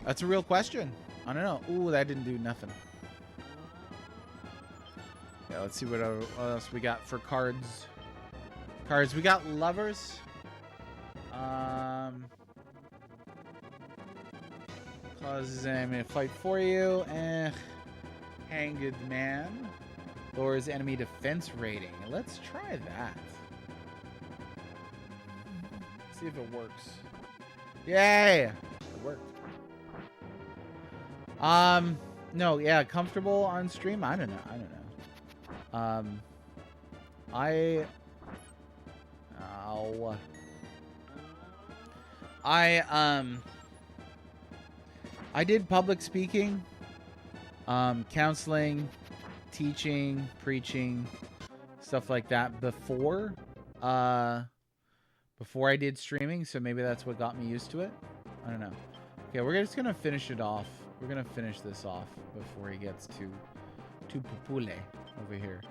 That's a real question. I don't know. Ooh, that didn't do nothing. Yeah, let's see what else we got for cards. We got Lovers. Causes enemy to fight for you. Hanged Man. Lowers enemy defense rating. Let's try that. See if it works. Yay! It worked. No, yeah, comfortable on stream? I don't know. I did public speaking, counseling, teaching, preaching, stuff like that before I did streaming, so maybe that's what got me used to it. I don't know. Okay, we're just gonna finish it off. We're gonna finish this off before he gets too popule over here.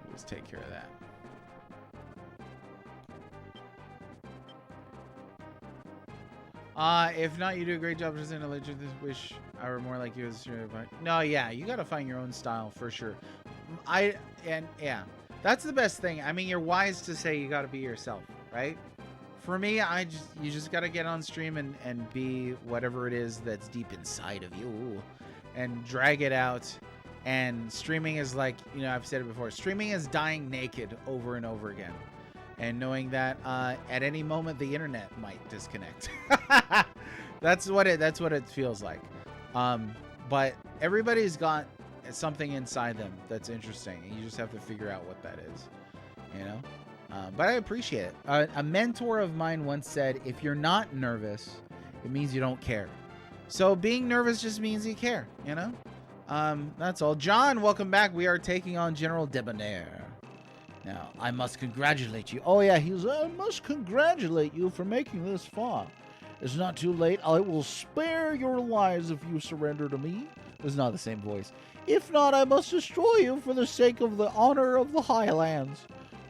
Let's take care of that. If not, you do a great job. Just in a legend. Wish I were more like you. As no, yeah, you gotta find your own style for sure. Yeah, that's the best thing. I mean, you're wise to say you gotta be yourself, right? For me, you just gotta get on stream and be whatever it is that's deep inside of you, and drag it out. And streaming is like, you know, I've said it before. Streaming is dying naked over and over again. And knowing that at any moment the internet might disconnect. That's what it feels like. But everybody's got something inside them that's interesting, and you just have to figure out what that is. You know? But I appreciate it. A mentor of mine once said, if you're not nervous, it means you don't care. So being nervous just means you care, you know? That's all. John, welcome back. We are taking on General Debonair. Now, I must congratulate you. Oh, yeah, I must congratulate you for making this far. It's not too late. I will spare your lives if you surrender to me. It's not the same voice. If not, I must destroy you for the sake of the honor of the Highlands.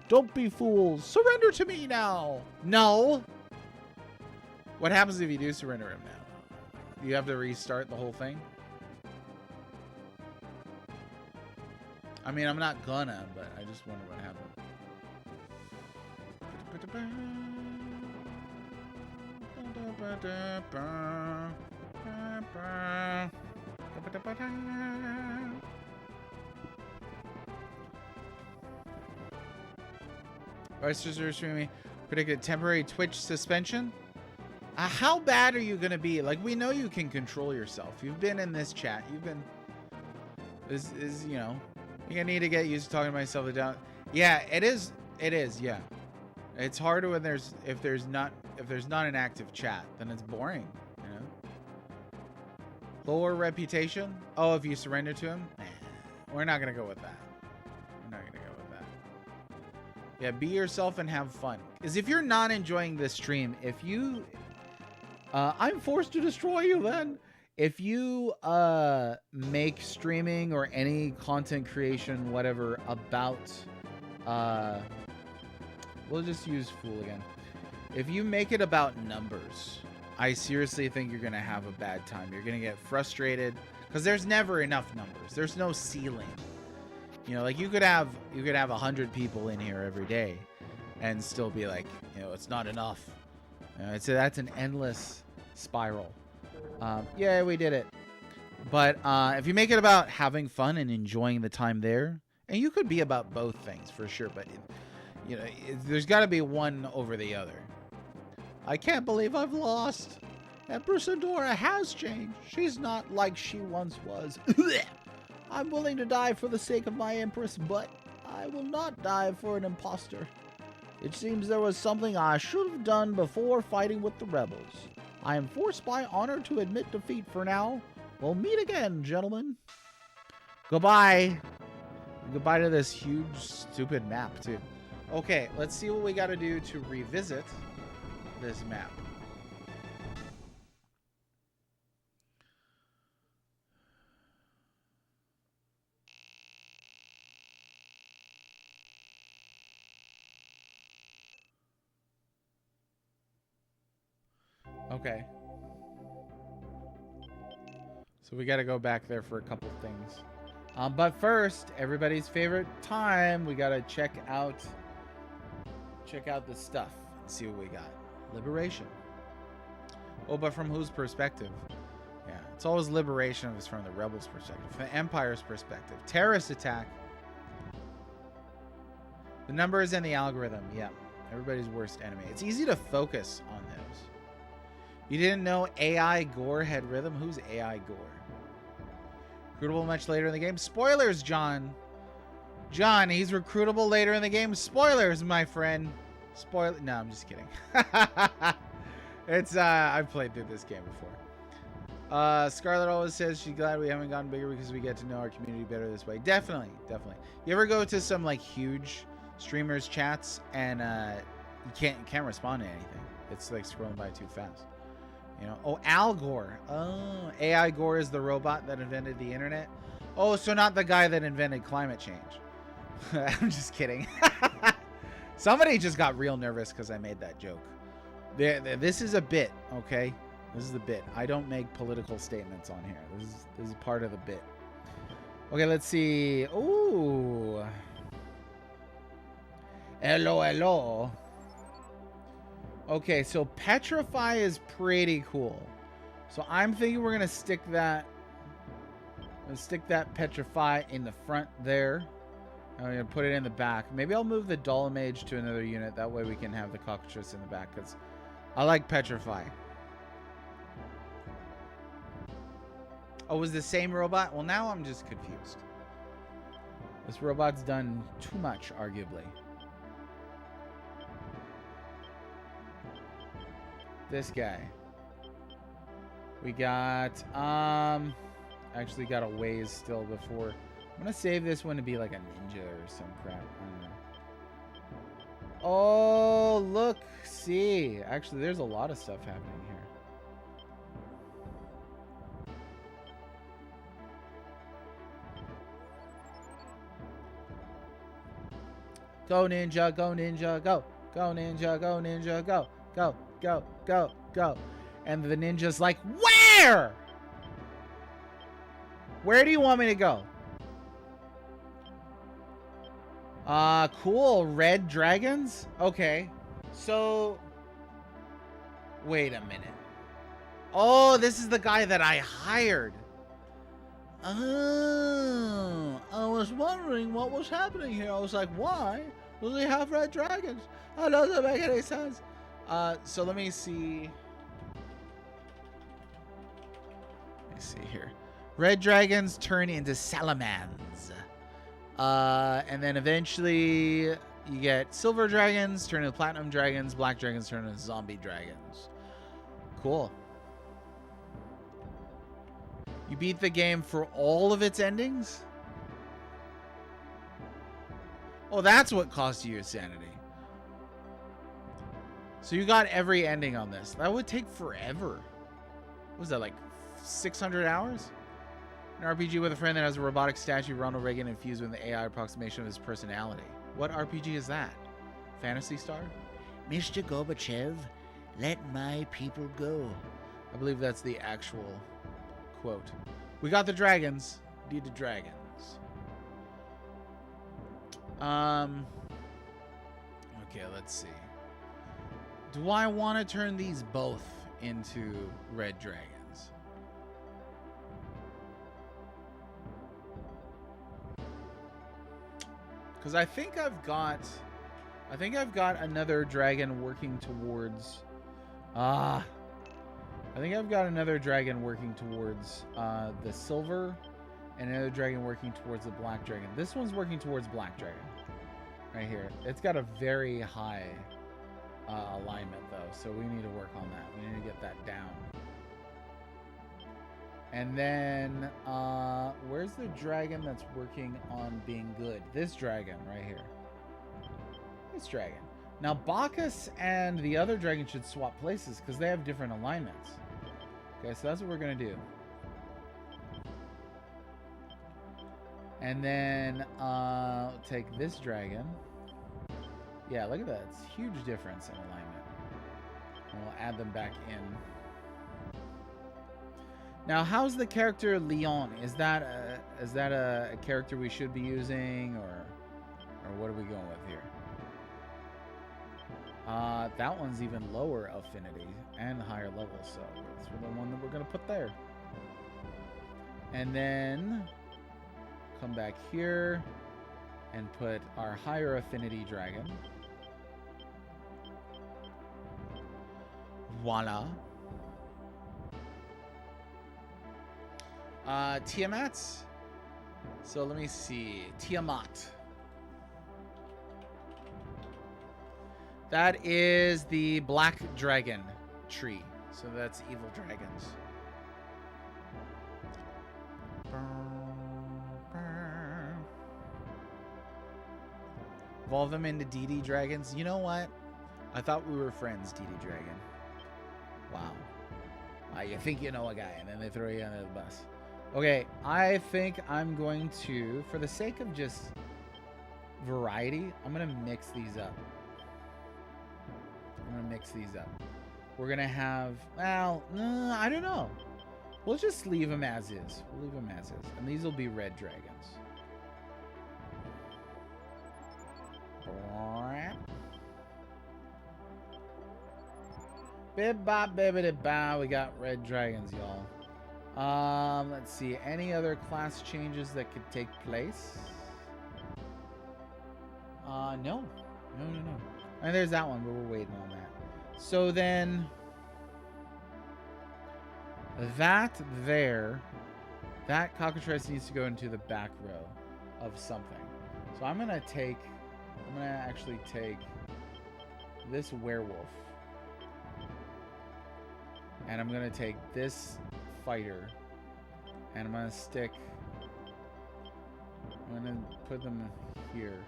Don't be fools. Surrender to me now. No. What happens if you do surrender him now? You have to restart the whole thing? I mean, I'm not gonna, but I just wonder what happened. Our sister streaming predicted temporary Twitch suspension. How bad are you gonna be? Like, we know you can control yourself. You've been in this chat. You've been. This is, you know. I need to get used to talking to myself down. Yeah, it is. It is. Yeah, it's harder when if there's not an active chat, then it's boring. You know. Lower reputation. Oh, if you surrender to him, we're not gonna go with that. We're not gonna go with that. Yeah, be yourself and have fun. Because if you're not enjoying this stream, if you, I'm forced to destroy you then. If you make streaming or any content creation, whatever, about, we'll just use Fool again. If you make it about numbers, I seriously think you're going to have a bad time. You're going to get frustrated because there's never enough numbers. There's no ceiling. You know, like you could have 100 people in here every day and still be like, you know, it's not enough. So that's an endless spiral. Yeah, we did it. But if you make it about having fun and enjoying the time there, and you could be about both things for sure, but you know, there's got to be one over the other. I can't believe I've lost. Empress Adora has changed. She's not like she once was. I'm willing to die for the sake of my Empress, but I will not die for an imposter. It seems there was something I should have done before fighting with the rebels. I am forced by honor to admit defeat for now. We'll meet again, gentlemen. Goodbye. Goodbye to this huge, stupid map, too. Okay, let's see what we got to do to revisit this map. Okay. So we got to go back there for a couple things. But first, everybody's favorite time, we got to check out the stuff and see what we got. Liberation. Oh, but from whose perspective? Yeah, it's always liberation if it's from the rebels' perspective. From the Empire's perspective. Terrorist attack. The numbers and the algorithm, yeah. Everybody's worst enemy. It's easy to focus on those. You didn't know AI Gore had rhythm? Who's AI Gore? Recruitable much later in the game. Spoilers, John. John, he's recruitable later in the game. Spoilers, my friend. Spoiler. No, I'm just kidding. It's I've played through this game before. Scarlett always says she's glad we haven't gotten bigger because we get to know our community better this way. Definitely, definitely. You ever go to some like huge streamers chats and you can't respond to anything. It's like scrolling by too fast. You know. Oh, Al Gore. Oh, AI Gore is the robot that invented the internet. Oh, so not the guy that invented climate change. I'm just kidding. Somebody just got real nervous because I made that joke. This is a bit, okay? This is the bit. I don't make political statements on here. This is part of the bit. Okay, let's see. Ooh. Hello, hello. Okay, so Petrify is pretty cool. So I'm thinking we're gonna stick that. Petrify in the front there. I'm gonna put it in the back. Maybe I'll move the Dull Mage to another unit. That way we can have the Cockatrice in the back because I like Petrify. Oh, was the same robot? Well, now I'm just confused. This robot's done too much, arguably. This guy. We got, actually got a ways still before. I'm gonna save this one to be like a ninja or some crap. I don't know. Oh, look, see. Actually, there's a lot of stuff happening here. Go ninja, go ninja, go. Go ninja, go ninja, go. Go, go, go, go. And the ninja's like, where? Where do you want me to go? Cool. Red dragons? Okay. So, wait a minute. Oh, this is the guy that I hired. Oh, I was wondering what was happening here. I was like, why do they have red dragons? That doesn't make any sense. So let me see. Let me see here. Red dragons turn into salamans. And then eventually you get silver dragons turn into platinum dragons, black dragons turn into zombie dragons. Cool. You beat the game for all of its endings? Oh, that's what cost you your sanity. So you got every ending on this. That would take forever. What was that, like 600 hours? An RPG with a friend that has a robotic statue, Ronald Reagan, infused with an AI approximation of his personality. What RPG is that? Phantasy Star? Mr. Gorbachev, let my people go. I believe that's the actual quote. We got the dragons. Need the dragons. Okay, let's see. Do I want to turn these both into red dragons? Because I think I've got another dragon working towards I think I've got another dragon working towards the silver and another dragon working towards the black dragon. This one's working towards black dragon. Right here. It's got a very high alignment though, so we need to work on that. We need to get that down. And then where's the dragon that's working on being good? This dragon right here. This dragon. Now Bacchus and the other dragon should swap places because they have different alignments. Okay, so that's what we're gonna do. And then take this dragon. Yeah, look at that. It's a huge difference in alignment. And we'll add them back in. Now, how's the character Leon? Is that a character we should be using, or what are we going with here? That one's even lower affinity and higher level, so it's the one that we're gonna put there. And then come back here and put our higher affinity dragon. Voila. Tiamat. So let me see. Tiamat. That is the black dragon tree. So that's evil dragons. Evolve them into DD dragons. You know what? I thought we were friends, DD dragon. Wow. You think you know a guy, and then they throw you under the bus. Okay, I think I'm going to, for the sake of just variety, I'm going to mix these up. We're going to have, well, I don't know. We'll just leave them as is. And these will be red dragons. Bib bop bibbidi bow. We got red dragons, y'all. Let's see. Any other class changes that could take place? No. And there's that one, but we're waiting on that. So then, that cockatrice needs to go into the back row of something. So I'm gonna actually take this werewolf. And I'm going to take this fighter. And I'm going to put them here.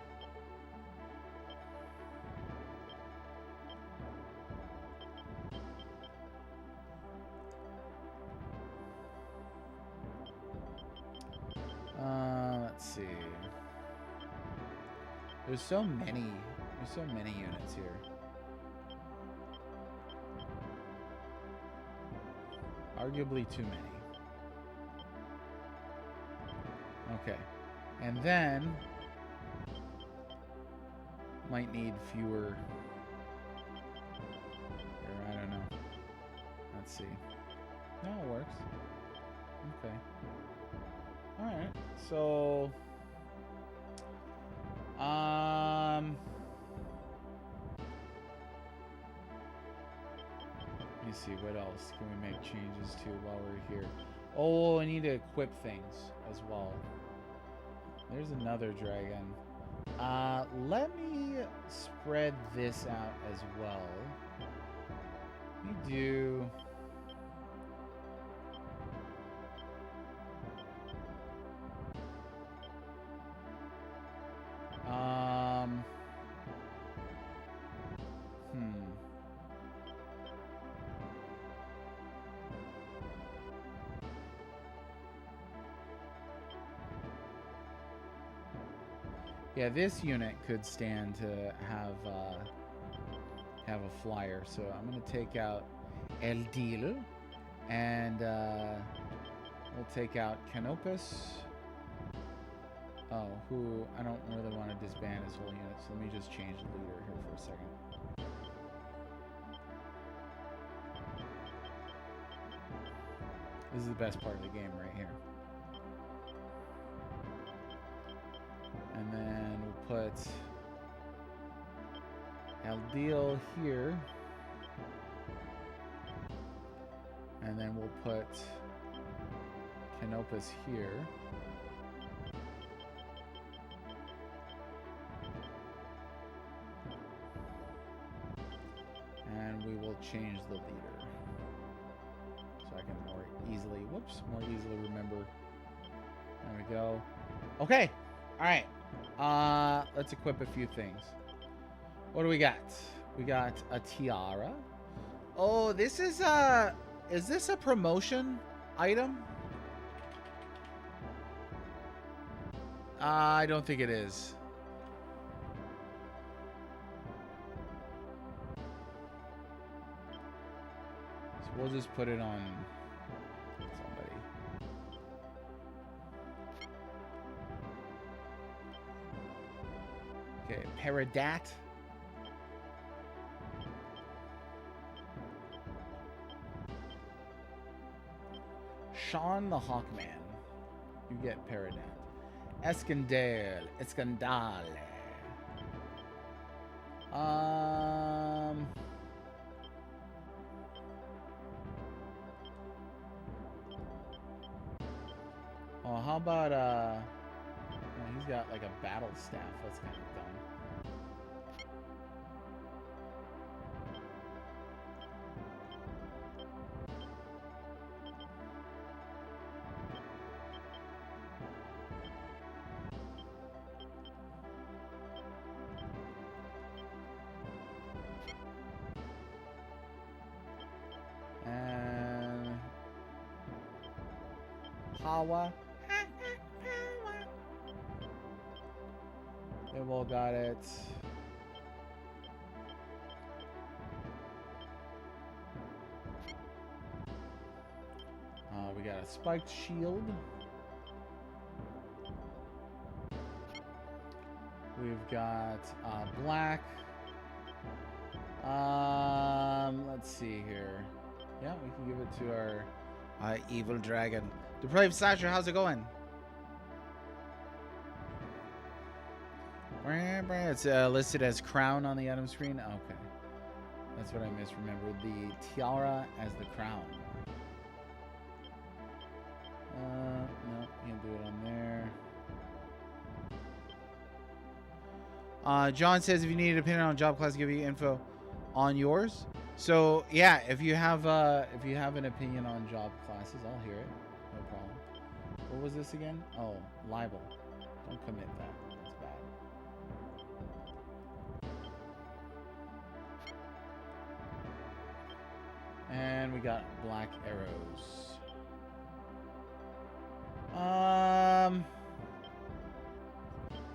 Let's see. There's so many units here. Arguably too many. Okay. And then might need fewer. Or I don't know. Let's see. No, it works. Okay. Alright. So let me see, what else can we make changes to while we're here? Oh, I need to equip things as well. There's another dragon. Let me spread this out as well. Let me do... Yeah, this unit could stand to have a flyer. So I'm going to take out El Deal, and we'll take out Canopus. Oh, who I don't really want to disband his whole unit. So let me just change the leader here for a second. This is the best part of the game right here. And then we'll put El Deal here. And then we'll put Canopus here. And we will change the leader. So I can more easily remember. There we go. Okay. All right. Let's equip a few things. What do we got? We got a tiara. Oh, this is this a promotion item? I don't think it is. So we'll just put it on somebody. Okay, Paradat. Sean the Hawkman. You get Paradat. Escandale. how about well, he's got like a battle staff. That's kind of dumb. And power. They've all got it. We got a spiked shield. We've got black. Let's see here. Yeah, we can give it to our evil dragon. Depraved Slasher, how's it going? It's listed as crown on the item screen. Okay. That's what I misremembered. The tiara as the crown. No, can't do it on there. John says if you need an opinion on job class, give you info on yours. So yeah, if you have an opinion on job classes, I'll hear it. No problem. What was this again? Oh, libel. Don't commit that. That's bad. And we got black arrows.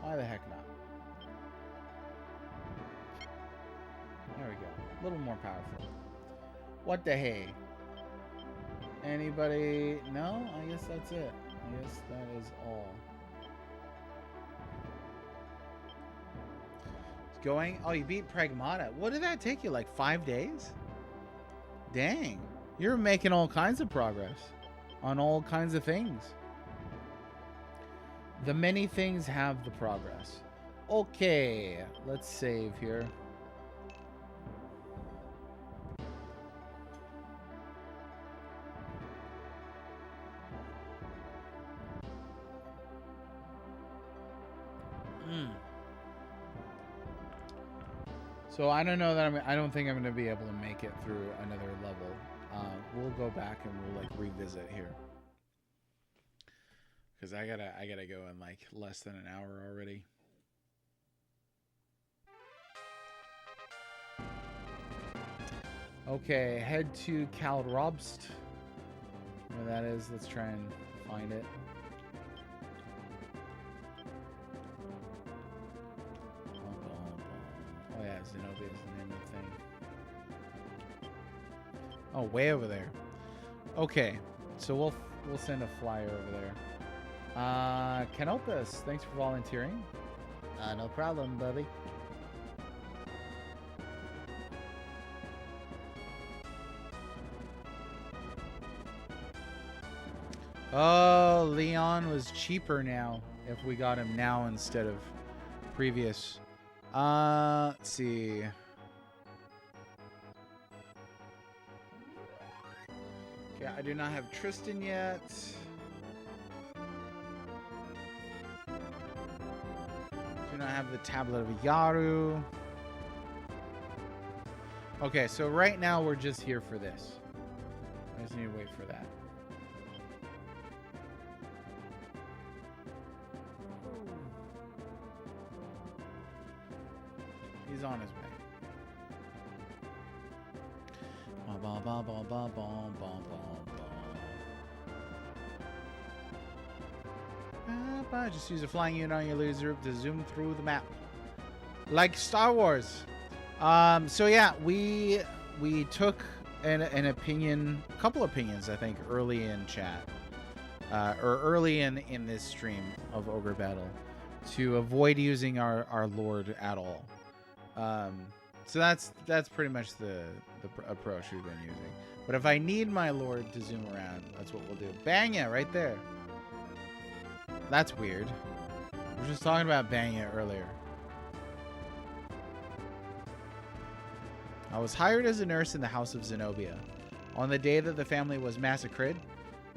Why the heck not? There we go. A little more powerful. What the hey? Anybody? No? I guess that's it. I guess that is all. It's going. Oh, you beat Pragmata. What did that take you? Like 5 days? Dang. You're making all kinds of progress on all kinds of things. The many things have the progress. Okay, let's save here. So I don't know that I don't think I'm going to be able to make it through another level. We'll go back and we'll like revisit here. Because I gotta go in like less than an hour already. Okay, head to Kalrobst. Where that is, let's try and find it. Oh yeah, Zenobia is the name of the thing. Oh, way over there. Okay, so we'll send a flyer over there. Canopus, thanks for volunteering. No problem, buddy. Oh, Leon was cheaper now if we got him now instead of previous. Let's see. Okay, I do not have Tristan yet. Do not have the Tablet of Yaru. Okay, so right now we're just here for this. I just need to wait for that. He's on his way. Just use a flying unit on your laser to zoom through the map, like Star Wars. So yeah, we took an opinion, a couple opinions, I think, early in chat, or early in this stream of Ogre Battle, to avoid using our Lord at all. So that's pretty much the approach we've been using. But if I need my Lord to zoom around, that's what we'll do. Bang ya, right there. That's weird. We were just talking about bang ya earlier. I was hired as a nurse in the House of Zenobia. On the day that the family was massacred,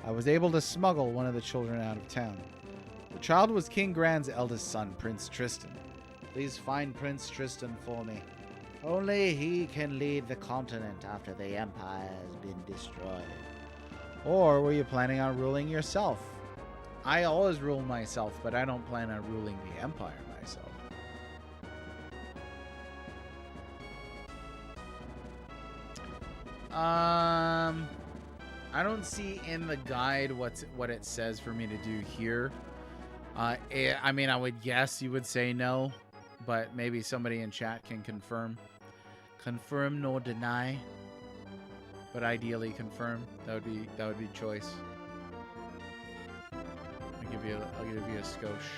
I was able to smuggle one of the children out of town. The child was King Grand's eldest son, Prince Tristan. Please find Prince Tristan for me. Only he can lead the continent after the Empire has been destroyed. Or were you planning on ruling yourself? I always rule myself, but I don't plan on ruling the Empire myself. I don't see in the guide what it says for me to do here. I mean, I would guess you would say no, but maybe somebody in chat can confirm. Confirm nor deny, but ideally confirm. That would be choice. I'll give you a skosh.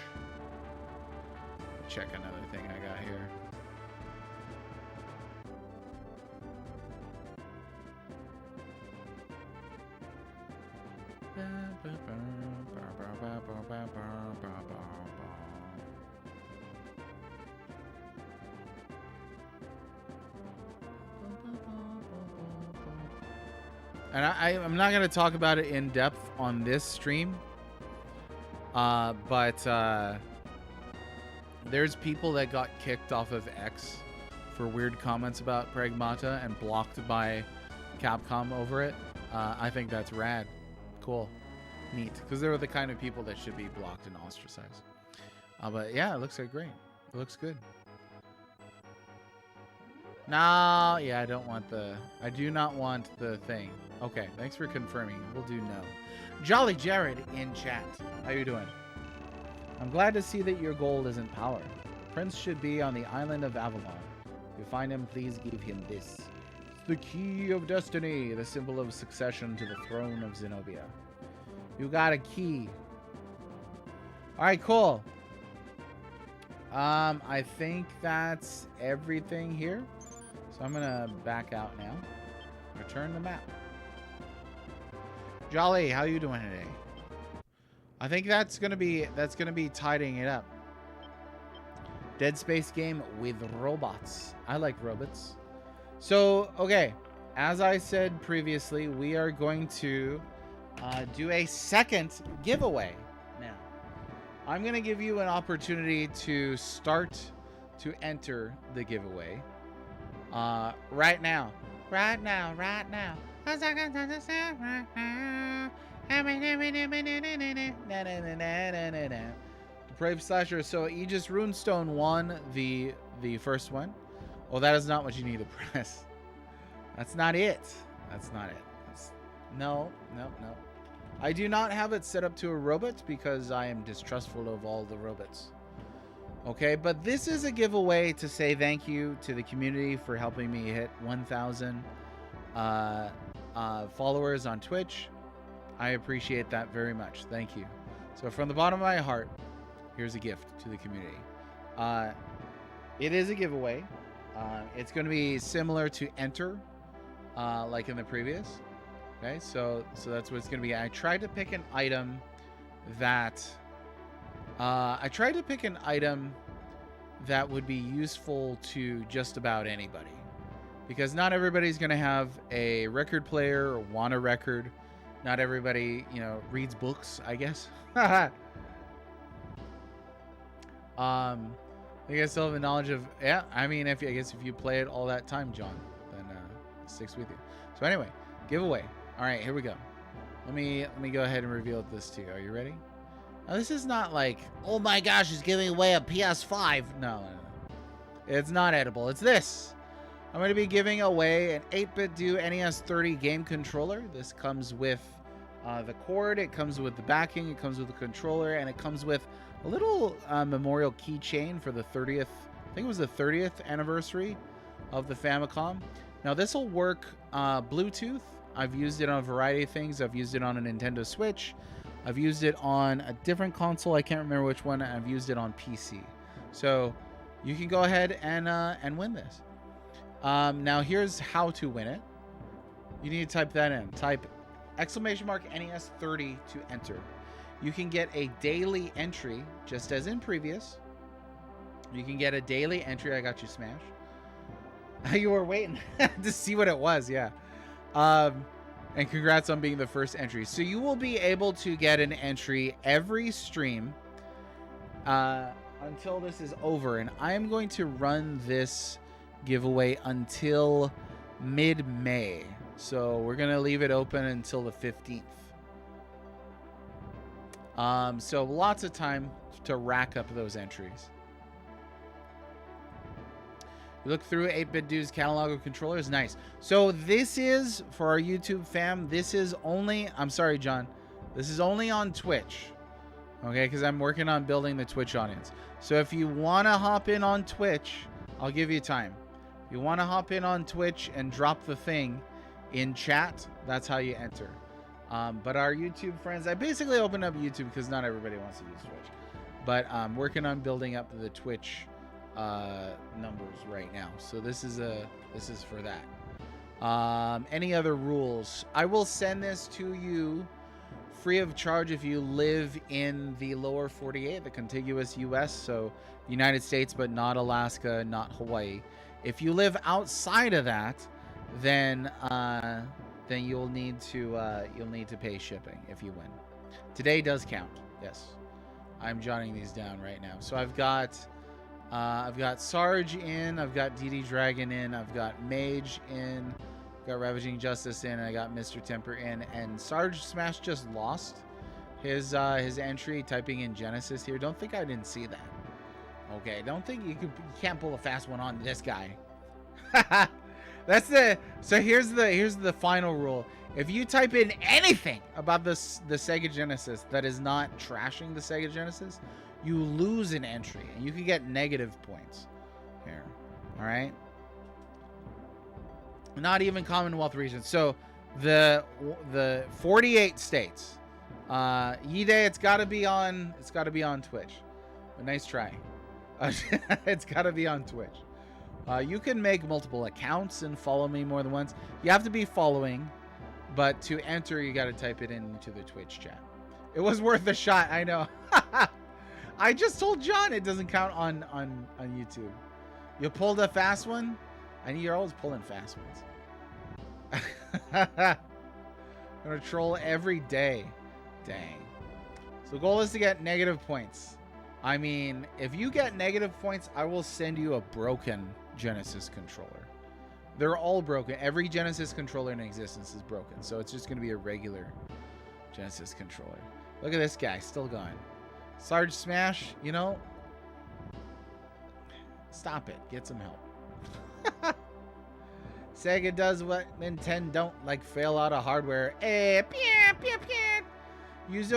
Check another thing I got here. And I'm not going to talk about it in depth on this stream, but there's people that got kicked off of X for weird comments about Pragmata and blocked by Capcom over it. I think that's rad. Cool. Neat. Because they were the kind of people that should be blocked and ostracized. But yeah, it looks like great. It looks good. No, yeah, I don't want the... I do not want the thing. Okay, thanks for confirming. We'll do no. Jolly Jared in chat. How you doing? I'm glad to see that your goal isn't power. Prince should be on the island of Avalon. If you find him, please give him this. It's the key of destiny, the symbol of succession to the throne of Zenobia. You got a key. Alright, cool. I think that's everything here. So I'm gonna back out now. Return the map. Jolly, how you doing today? I think that's gonna be tidying it up. Dead Space game with robots. I like robots. So, okay, as I said previously, we are going to do a second giveaway now. I'm gonna give you an opportunity to start to enter the giveaway. Right now. Depraved Slasher. So Aegis Runestone won the first one. Oh, that is not what you need to press. That's not it. That's not it. No. I do not have it set up to a robot because I am distrustful of all the robots. Okay, but this is a giveaway to say thank you to the community for helping me hit 1,000 followers on Twitch. I appreciate that very much. Thank you. So from the bottom of my heart, here's a gift to the community. It is a giveaway. It's going to be similar to Enter, like in the previous. Okay, so that's what it's going to be. I tried to pick an item that... that would be useful to just about anybody. Because not everybody's going to have a record player or want a record. Not everybody, reads books, I guess. I think I still have the knowledge of... Yeah, I mean, I guess if you play it all that time, John, then it sticks with you. So anyway, giveaway. All right, here we go. Let me go ahead and reveal this to you. Are you ready? Now, this is not like, oh my gosh, he's giving away a PS5. No. It's not edible. It's this. I'm going to be giving away an 8-bit Do NES 30 game controller. This comes with the cord. It comes with the backing. It comes with the controller. And it comes with a little memorial keychain for the 30th. I think it was the 30th anniversary of the Famicom. Now, this will work Bluetooth. I've used it on a variety of things. I've used it on a Nintendo Switch. I've used it on a different console. I can't remember which one. I've used it on PC. So you can go ahead and win this. Now here's how to win it. You need to type that in. Type !NES 30 to enter. You can get a daily entry, just as in previous. You can get a daily entry. I got you, Smash. You were waiting to see what it was, yeah. And congrats on being the first entry. So you will be able to get an entry every stream until this is over. And I am going to run this giveaway until mid-May. So we're going to leave it open until the 15th. So lots of time to rack up those entries. Look through 8-Bit Dude's catalog of controllers. Nice. So this is, for our YouTube fam, this is only, I'm sorry, John, this is only on Twitch. Okay, because I'm working on building the Twitch audience. So if you want to hop in on Twitch, I'll give you time. If you want to hop in on Twitch and drop the thing in chat, that's how you enter. But our YouTube friends, I basically opened up YouTube because not everybody wants to use Twitch. But I'm working on building up the Twitch numbers right now, so this is for that. Any other rules? I will send this to you free of charge if you live in the lower 48, the contiguous US, so the United States, but not Alaska, not Hawaii. If you live outside of that, then you'll need to pay shipping if you win. Today does count. Yes, I'm jotting these down right now. So I've got Sarge in, I've got DD Dragon in, I've got Mage in, I've got Ravaging Justice in, and I got Mr. Temper in, and Sarge Smash just lost his entry typing in Genesis here. Don't think I didn't see that. Okay, don't think you can't pull a fast one on this guy. So here's the final rule. If you type in anything about the Sega Genesis that is not trashing the Sega Genesis, you lose an entry, and you can get negative points here. All right. Not even Commonwealth regions. So the 48 states. Yide, it's got to be on Twitch. A nice try. It's got to be on Twitch. You can make multiple accounts and follow me more than once. You have to be following, but to enter, you got to type it into the Twitch chat. It was worth a shot. I know. I just told John it doesn't count on YouTube. You pulled a fast one? I know you're always pulling fast ones. I'm gonna troll every day. Dang. So the goal is to get negative points. I mean, if you get negative points, I will send you a broken Genesis controller. They're all broken. Every Genesis controller in existence is broken. So it's just gonna be a regular Genesis controller. Look at this guy, still going. Sarge Smash, you know, stop it. Get some help. Sega does what Nintendo don't, like fail out of hardware. Yuzo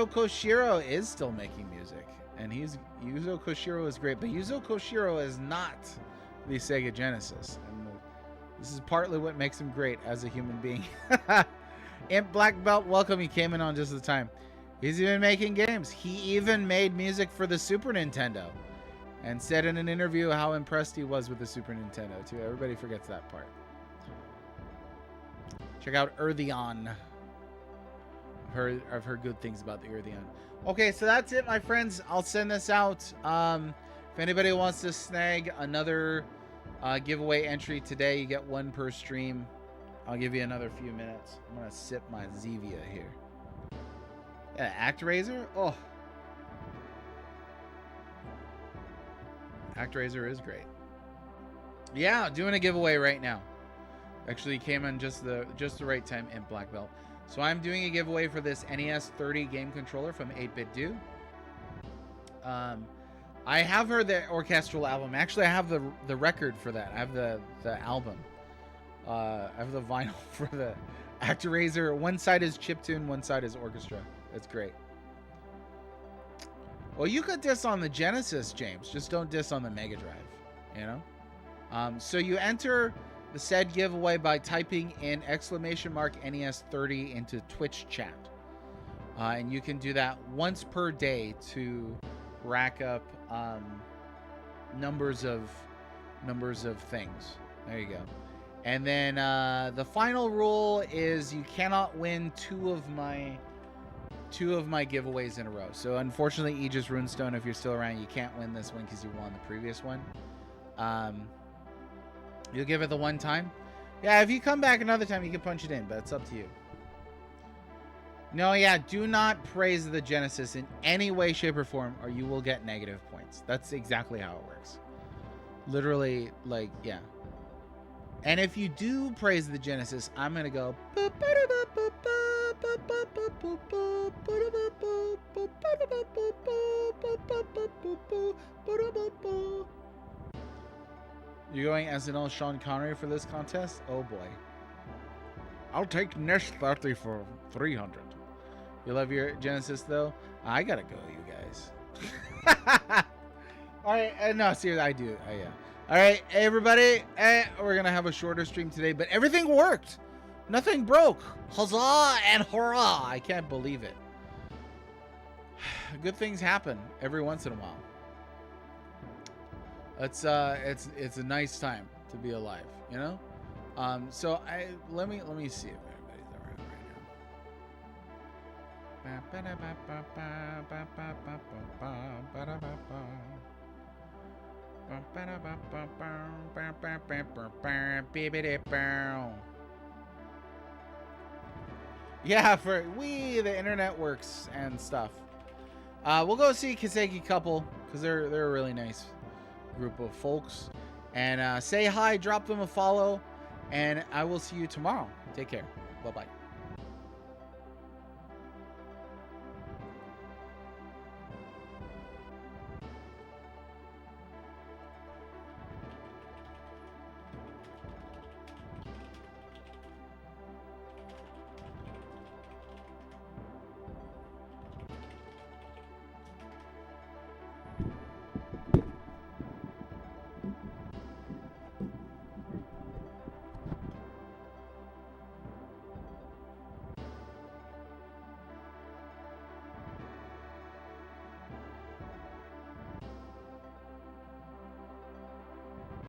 Koshiro is still making music, and Yuzo Koshiro is great, but Yuzo Koshiro is not the Sega Genesis, and this is partly what makes him great as a human being. Imp Black Belt, welcome. He came in on just the time. He's even making games. He even made music for the Super Nintendo and said in an interview how impressed he was with the Super Nintendo, too. Everybody forgets that part. Check out Eartheon. I've heard good things about the Eartheon. Okay, so that's it, my friends. I'll send this out. If anybody wants to snag another giveaway entry today, you get one per stream. I'll give you another few minutes. I'm going to sip my Zevia here. Yeah, ActRaiser? Oh. ActRaiser is great. Yeah, doing a giveaway right now. Actually came in just the right time in Black Belt. So I'm doing a giveaway for this NES 30 game controller from 8-Bit Dude. I have heard the orchestral album. Actually, I have the record for that. I have the album. I have the vinyl for the ActRaiser. One side is chiptune, one side is orchestra. That's great. Well, you could diss on the Genesis, James. Just don't diss on the Mega Drive, you know? So you enter the said giveaway by typing in !NES 30 into Twitch chat. And you can do that once per day to rack up numbers of things. There you go. And then the final rule is you cannot win two of my giveaways in a row. So unfortunately, Aegis Runestone, if you're still around, you can't win this one because you won the previous one. You'll give it the one time. Yeah, if you come back another time, you can punch it in, but it's up to you. No, yeah, do not praise the Genesis in any way, shape, or form, or you will get negative points. That's exactly how it works. Literally, like, yeah. And if you do praise the Genesis, I'm going to go... You're going SNL Sean Connery for this contest? Oh, boy. I'll take SNES 30 for 300. You love your Genesis, though? I gotta go, you guys. All right, no, seriously, I do. Yeah. All right, everybody, we're gonna have a shorter stream today, but everything worked. Nothing broke. Huzzah and hurrah! I can't believe it. Good things happen every once in a while. It's a nice time to be alive, you know. So let me see if everybody's around right now. Yeah, the internet works and stuff. We'll go see Kiseki Couple because they're a really nice group of folks. And say hi, drop them a follow, and I will see you tomorrow. Take care. Bye-bye.